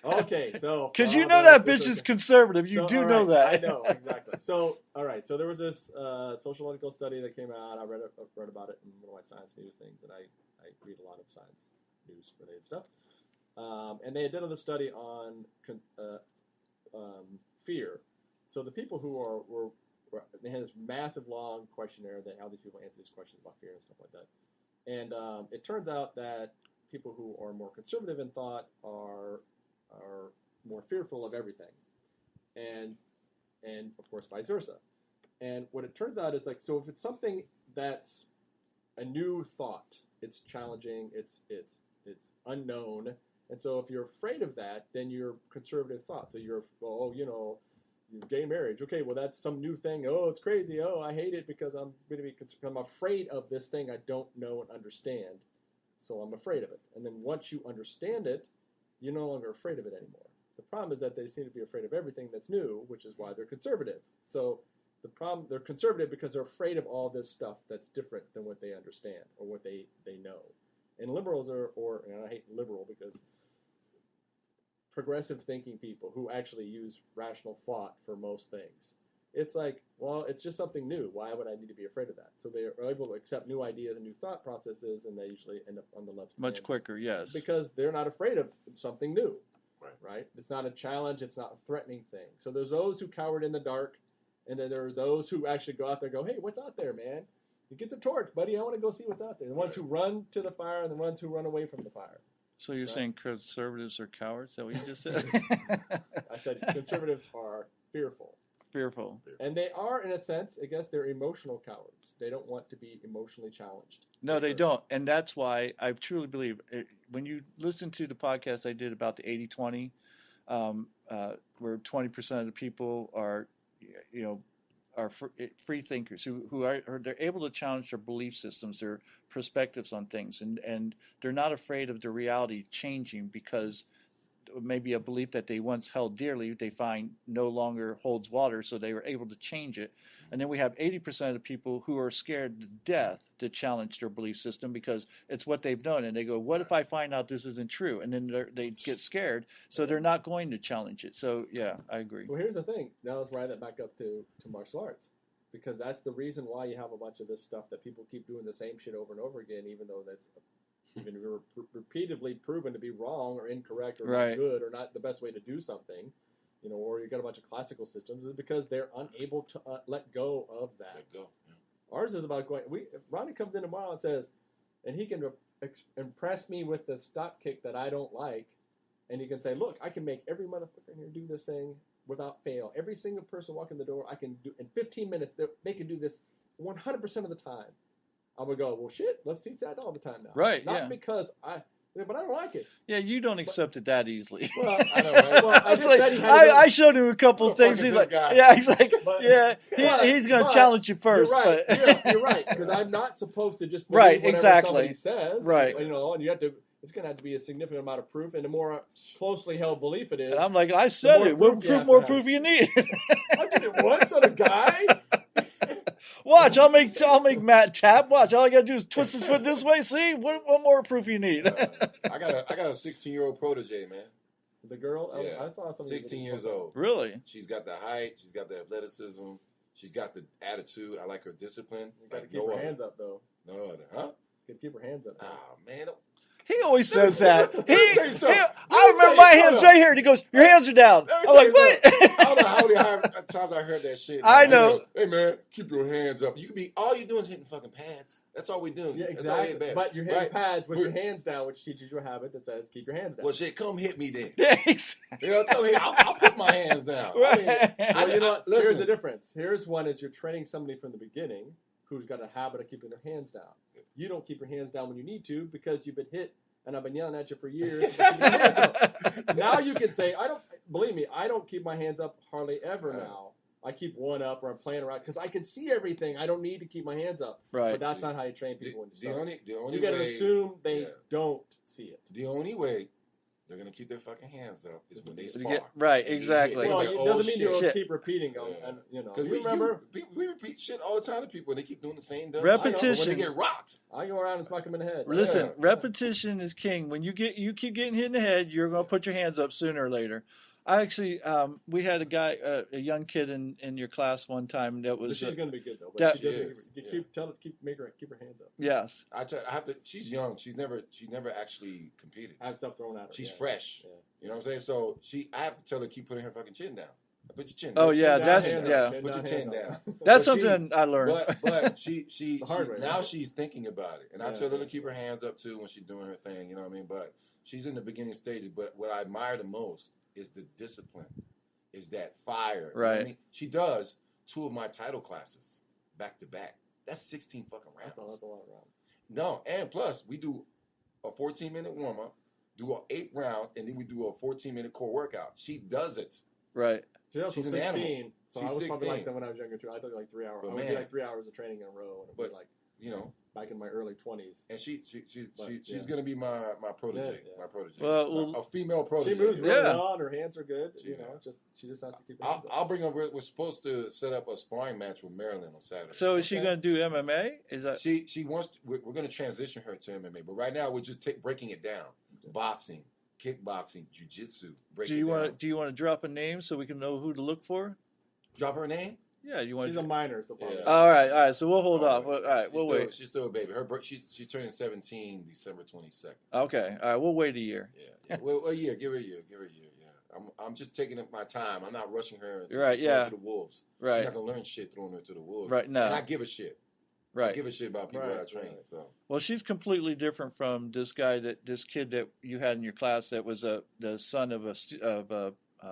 Okay, so because that bitch is conservative, you do know that. I know exactly. So, all right, so there was this sociological study that came out. I read about it in one of my science news things, and I read a lot of science news related stuff. And they did a study on fear. So the people who were they had this massive long questionnaire that how these people answer these questions about fear and stuff like that. And it turns out that people who are more conservative in thought are more fearful of everything, and of course vice versa. And what it turns out is like, so if it's something that's a new thought, it's challenging, it's unknown, and so if you're afraid of that, then you're conservative thought. So you're gay marriage. Okay, well that's some new thing. Oh, it's crazy. Oh, I hate it because I'm afraid of this thing I don't know and understand. So I'm afraid of it. And then once you understand it, you're no longer afraid of it anymore. The problem is that they seem to be afraid of everything that's new, which is why they're conservative. So the problem, they're conservative because they're afraid of all this stuff that's different than what they understand or what they know. And liberals and I hate liberal because progressive thinking people who actually use rational thought for most things. It's like, well, it's just something new. Why would I need to be afraid of that? So they are able to accept new ideas and new thought processes, and they usually end up on the left. Much quicker, yes. Because they're not afraid of something new, right? It's not a challenge. It's not a threatening thing. So there's those who cowered in the dark, and then there are those who actually go out there and go, hey, what's out there, man? You get the torch, buddy. I want to go see what's out there. The ones who run to the fire and the ones who run away from the fire. So you're saying conservatives are cowards? Is that what you just said? I said conservatives are fearful. Fearful. And they are, in a sense, I guess they're emotional cowards. They don't want to be emotionally challenged. No, they don't. And that's why I truly believe, when you listen to the podcast I did about the 80-20, where 20% of the people are, are free thinkers who are they're able to challenge their belief systems, their perspectives on things, and they're not afraid of the reality changing because maybe a belief that they once held dearly, they find no longer holds water, so they were able to change it. And then we have 80% of the people who are scared to death to challenge their belief system because it's what they've done. And they go, what if I find out this isn't true? And then they get scared, so they're not going to challenge it. So, yeah, I agree. So here's the thing. Now let's ride that back up to martial arts, because that's the reason why you have a bunch of this stuff that people keep doing the same shit over and over again, even though that's even repeatedly proven to be wrong or incorrect or not good or not the best way to do something, or you got a bunch of classical systems, is because they're unable to let go of that. Let go. Yeah. Ours is about going. Ronnie comes in tomorrow and says, and he can impress me with the stop kick that I don't like, and he can say, look, I can make every motherfucker in here do this thing without fail. Every single person walking the door, I can do in 15 minutes. They can do this 100% of the time. I would go, well, shit, let's teach that all the time now. Right, Not because but I don't like it. Yeah, you don't accept it that easily. Well, I know, right? Well, I showed him a couple of things. He's like, he's like, he's going to challenge you first. You're right. But. You're right, because I'm not supposed to just believe whatever somebody says. Right. And you have to. It's going to have to be a significant amount of proof, and the more closely held belief it is. And I'm like, I said it. What more proof you need? I did it once on a guy. Watch, I'll make Matt tap. Watch, all I gotta do is twist his foot this way. See, what more proof you need? I got a 16-year-old protege, man. The girl, yeah. I saw something. 16 years old. Really? She's got the height. She's got the athleticism. She's got the attitude. I like her discipline. You got to Like keep her hands up, though. No other, huh? Got to keep her hands up. Oh man, He always says that. Let me tell you something. I remember my hands right here, and he goes, "Your hands are down." I'm like, "What?" I don't know how many times I heard that shit. I know. Hey man, keep your hands up. You could be all you're doing is hitting fucking pads. That's all we doing. Yeah, That's all we exactly. hitting But you're hitting right? pads with your hands down, which teaches you a habit that says keep your hands down. Well, shit, come hit me then. Thanks. You know, come here. I'll put my hands down. I mean, Well, you know what? listen. Here's the difference. Here's one is you're training somebody from the beginning who's got a habit of keeping their hands down. You don't keep your hands down when you need to because you've been hit and I've been yelling at you for years. Now you can say, believe me, I don't keep my hands up hardly ever now. I keep one up or I'm playing around because I can see everything. I don't need to keep my hands up. Right. But that's not how you train people when you start. The only You got to way, assume they don't see it. The only way they're gonna keep their fucking hands up is when they spar. Right, And exactly. Well, like, it oh, doesn't mean shit. you'll keep repeating them. Yeah. And, you know, Because you remember, we repeat shit all the time to people, and they keep doing the same dumb Repetition. shit. But when they get rocked, I go around and smack them in the head. Listen, Yeah. repetition is king. When you keep getting hit in the head, you're going to put your hands up sooner or later. I actually, we had a guy, a young kid in your class one time that But was. she's going to be good though. But that- she doesn't. She is, You yeah. keep tell her to keep her hands up. Yes. I have to. She's young. She's never actually competed. I have stuff thrown at her. She's yeah. fresh. Yeah. You know what I'm saying? So I have to tell her to keep putting her fucking chin down. Put your chin Oh down. yeah, Chin down, that's hand yeah. up, chin Put your chin hand down. up. That's But she- something I learned. But she The hard way, now right? she's thinking about it, and I Yeah, tell her to yeah. keep her hands up too when she's doing her thing. You know what I mean? But she's in the beginning stages. But what I admire the most is the discipline, is that fire. You know what Right. I mean? She does 2 of my title classes back to back. That's 16 fucking rounds. That's a lot of rounds. No, and plus we do a 14-minute warm up, do 8 rounds, and then we do a 14-minute core workout. She does it. Right. She's also She's an animal. 16, so She's I was probably like 16. that when I was younger too. I did like 3 hours. But I would do man. like 3 hours of training in a row, and it'd But- be like You know, back in my early 20s. and she's But, she's yeah. gonna be my protege, Yeah, yeah. my protege. Well, a female protege. She moves really Yeah. well, and her hands are good. She- You know, she just has to keep her hands up. I'll bring up. We're supposed to set up a sparring match with Marilyn on Saturday. So is she Okay. going to do MMA? Is that she wants. We're going to transition her to MMA, but right now we're just breaking it down: boxing, kickboxing, jujitsu. do you want to drop a name so we can know who to look for? drop her name? Yeah, you want She's to. a minor, so probably. Yeah. All right. So we'll hold off. All right, She's we'll still, wait. She's still a baby. She's turning 17 December 22nd. Okay, all right, we'll wait a year. Yeah. Well, a year. Give her a year. Yeah. I'm just taking up my time. I'm not rushing her to, Right, to throw her yeah. to the wolves. Right. She's not gonna learn shit throwing her to the wolves. Right, no. And I give a shit. I Right. give a shit about people Right, that I train. right. So Well, she's completely different from this kid that you had in your class that was the son of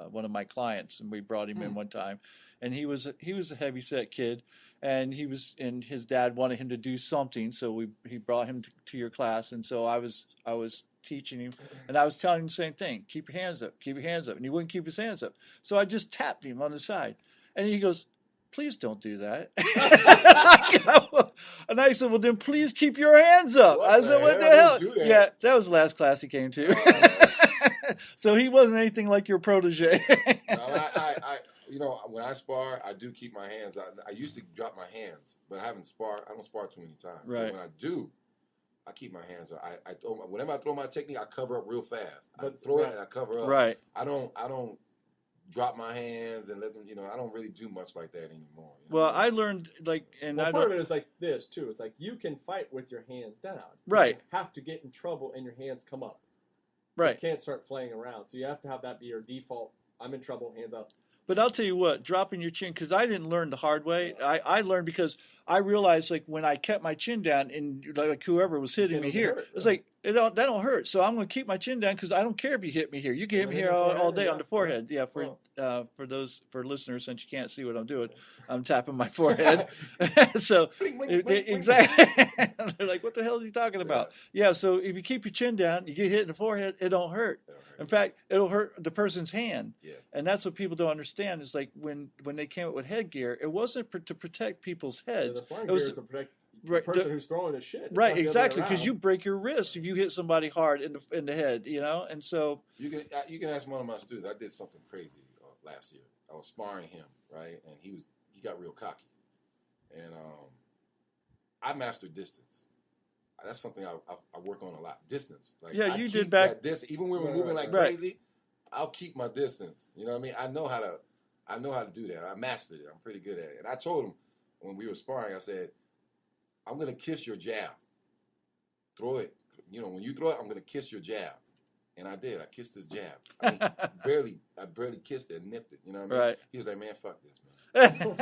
one of my clients, and we brought him in one time, and he was a heavy set kid, and his dad wanted him to do something, so he brought him to your class, and so I was teaching him, and I was telling him the same thing: keep your hands up, and he wouldn't keep his hands up, so I just tapped him on the side, and he goes, "Please don't do that." And I said, "Well, then please keep your hands up." What I said, the "What the hell? hell?" Don't do that. Yeah, that was the last class he came to. So he wasn't anything like your protege. no, I when I spar, I do keep my hands out. I used to drop my hands, but I don't spar too many times. But Right. when I do, I keep my hands up. Whenever I throw my technique, I cover up real fast. I But- throw it right. and I cover up. Right. I don't drop my hands and let them. I don't really do much like that anymore. Well, I learned Well, part of it is like this too. It's like you can fight with your hands down. Right. You have to get in trouble and your hands come up. right. You can't start flaying around. So you have to have that be your default. I'm in trouble, hands up. But I'll tell you what, dropping your chin, because I didn't learn the hard way. I learned because I realized, like, when I kept my chin down and like whoever was hitting It me doesn't here, hurt, it's yeah. like that don't hurt. So I'm going to keep my chin down because I don't care if you hit me here. You can hit me hit here the all forehead, day yeah. on the forehead. Yeah, for listeners, since you can't see what I'm doing, I'm tapping my forehead. So Bling, bling, bling, bling. exactly, they're like, "What the hell is he talking about?" Yeah. So if you keep your chin down, you get hit in the forehead, it don't hurt. In fact, it'll hurt the person's hand. Yeah. And that's what people don't understand is like when they came up with headgear, it wasn't to protect people's The heads. sparring It gear was is to protect right, the person who's throwing the shit. It's right, not the other way exactly, because around. you break your wrist if you hit somebody hard in the head, and so You can ask one of my students. I did something crazy last year. I was sparring him, right, and he got real cocky, and I mastered distance. That's something I work on a lot. Distance, like Yeah, I you keep did back- that even when we're moving like Right. crazy. I'll keep my distance. You know what I mean? I know how to I know how to do that. I mastered it. I'm pretty good at it. And I told him when we were sparring, I said, I'm going to kiss your jab. Throw it. You know, when you throw it, I'm going to kiss your jab. And I did. I kissed his jab. I mean, I barely kissed it and nipped it. You know what I mean? Right. He was like, man, fuck this, man. Well,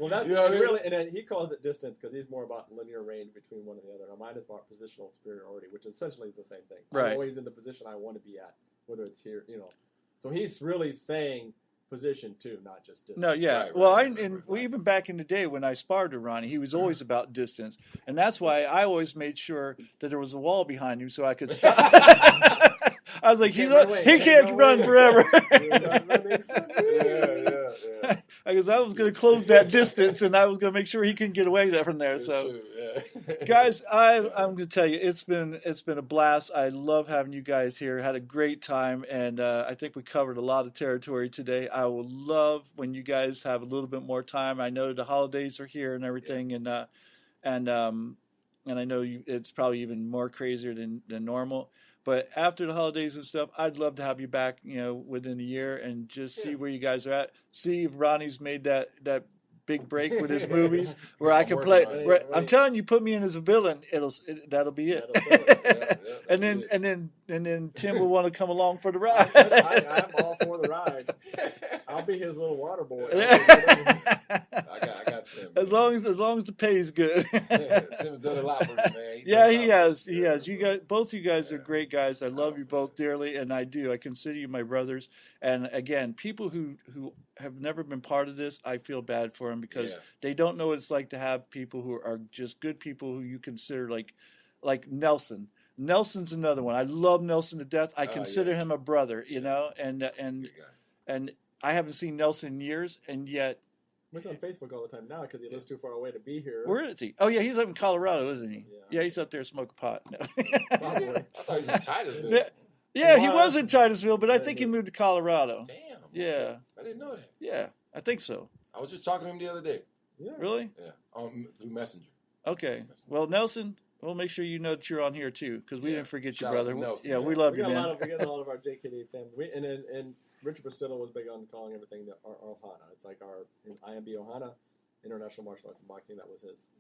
that's You know what I mean? really, and then he calls it distance because he's more about linear range between one and the other. Now mine is about positional superiority, which essentially is the same thing. Right. I'm always in the position I want to be at, whether it's here, you know. So he's really saying position too, not just distance. No, yeah. Right, Well, right, even back in the day when I sparred with Ronnie, he was always about distance, and that's why I always made sure that there was a wall behind him so I could stop. I was like, he can't run forever. Yeah. Because I was going to close that distance, and I was going to make sure he couldn't get away from there. It's So, true, yeah. guys, I'm going to tell you, it's been a blast. I love having you guys here. Had a great time, and I think we covered a lot of territory today. I will love when you guys have a little bit more time. I know the holidays are here and everything, and I know it's probably even more crazier than normal. But after the holidays and stuff, I'd love to have you back, within a year and just see where you guys are at. See if Ronnie's made that big break with his movies where I can play. I'm telling you, put me in as a villain, that'll be it. And then Tim will want to come along for the ride. I'm all for the ride. I'll be his little water boy. I got Tim. As long as the pay's good. Yeah, Tim's done a lot for me, man. He has. You guys, both you guys are great guys. I love you both dearly, and I do. I consider you my brothers. And again, people who have never been part of this, I feel bad for them because they don't know what it's like to have people who are just good people who you consider like Nelson. Nelson's another one. I love Nelson to death. I consider him a brother, and I haven't seen Nelson in years, and yet he's on Facebook all the time now because he lives too far away to be here. Where is he? Oh yeah, he's up in Colorado, isn't he? Yeah, he's up there smoking pot. No. I thought he was in Titusville. Yeah, he was in Titusville, but I think he moved to Colorado. Damn. Yeah. I didn't know that. Yeah, I think so. I was just talking to him the other day. Yeah. Really? Yeah. Through Messenger. Okay. Well, Nelson, we'll make sure you know that you're on here too, because we didn't forget you, Shout brother. out to Nelson, we love you, man. We got a lot of our JKD family. And Richard Bastillo was big on calling everything our Ohana. It's like our IMB Ohana, International Martial Arts and Boxing. That was his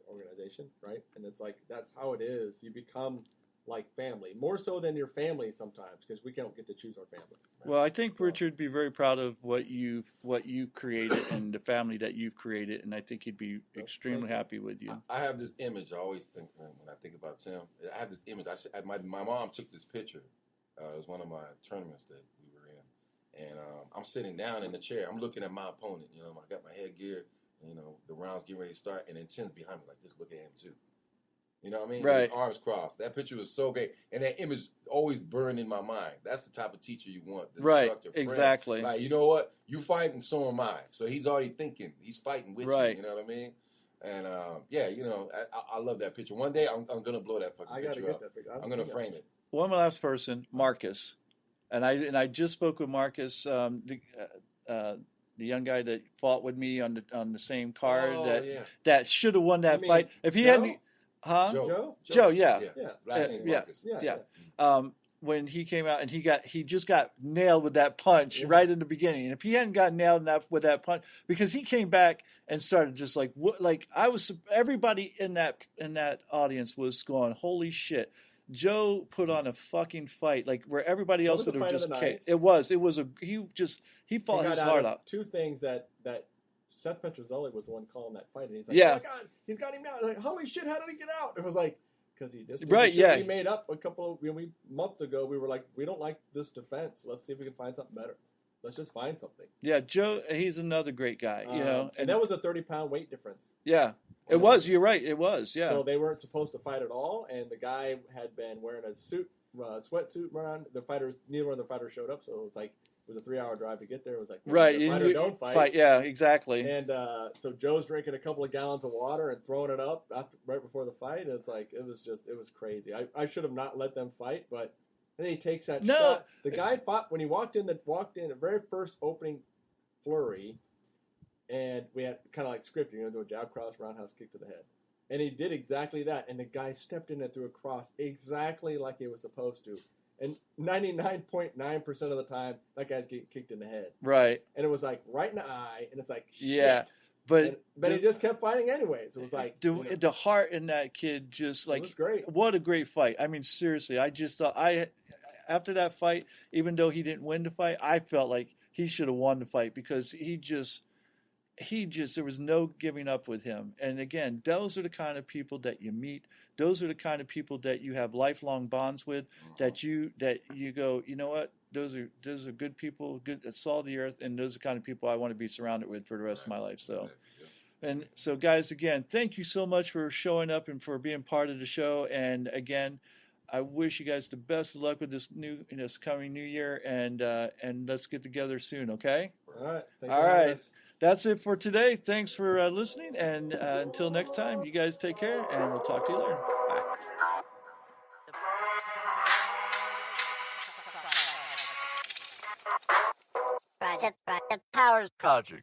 organization, right? And it's like that's how it is. You become like family, more so than your family sometimes, because we don't get to choose our family. Right? Well, I think Richard would be very proud of what you've created and the family that you've created, and I think he'd be extremely happy with you. I have this image. I always think when I think about Tim. I have this image. My mom took this picture. It was one of my tournaments that we were in, and I'm sitting down in the chair. I'm looking at my opponent. I got my headgear. The rounds getting ready to start, and then Tim's behind me like this. Look at him too. You know what I mean? Right. His arms crossed. That picture was so great. And that image always burned in my mind. That's the type of teacher you want. The instructor, friend. Exactly. Like, you know what? You fighting, so am I. So he's already thinking. He's fighting with you. You know what I mean? And, I love that picture. One day, I'm going to blow that fucking picture up. That picture. I'm going to frame it. One last person, Marcus. And I just spoke with Marcus, the young guy that fought with me on the same card that should have won that fight. If he hadn't... Huh? Joe, yeah. Last name's Marcus. Yeah. When he came out and he just got nailed with that punch right in the beginning. And if he hadn't got nailed with that punch, because he came back and started just everybody in that audience was going, holy shit. Joe put on a fucking fight, like where everybody else would have just kicked. He fought his heart out. Two things that Seth Petrozelli was the one calling that fight, and he's like, "Oh my god, he's got him now!" Like, holy shit, how did he get out? It was like because he just he made up a couple of months ago. We were like, we don't like this defense. Let's see if we can find something better. Let's just find something. Yeah, Joe, he's another great guy, and that was a 30-pound weight difference. Yeah, it was. You're right. It was. Yeah. So they weren't supposed to fight at all, and the guy had been wearing a suit, sweatsuit around. Neither one of the fighters showed up, so it's like. It was a 3-hour drive to get there. It was like, don't fight. Yeah, exactly. And so Joe's drinking a couple of gallons of water and throwing it up right before the fight. And it's like, it was crazy. I should have not let them fight, but then he takes that shot. The guy fought when he walked in the very first opening flurry, and we had kind of like scripted, do a jab cross, roundhouse kick to the head. And he did exactly that. And the guy stepped in and threw a cross exactly like he was supposed to. And 99.9% of the time, that guy's getting kicked in the head. Right. And it was like right in the eye, and it's like, shit. Yeah. But he just kept fighting anyways. It was like the heart in that kid just like, it was great. What a great fight. I mean, seriously, I just thought after that fight, even though he didn't win the fight, I felt like he should have won the fight because he just there was no giving up with him. And again, those are the kind of people that you meet. Those are the kind of people that you have lifelong bonds with, that you go, you know what? Those are good people, good that salt of the earth, and those are the kind of people I want to be surrounded with for the rest of my life. So, and so guys, again, thank you so much for showing up and for being part of the show. And again, I wish you guys the best of luck with this coming new year, and let's get together soon, okay? All right. All right. That's it for today. Thanks for listening, and until next time, you guys take care, and we'll talk to you later. Bye. The Powers Project.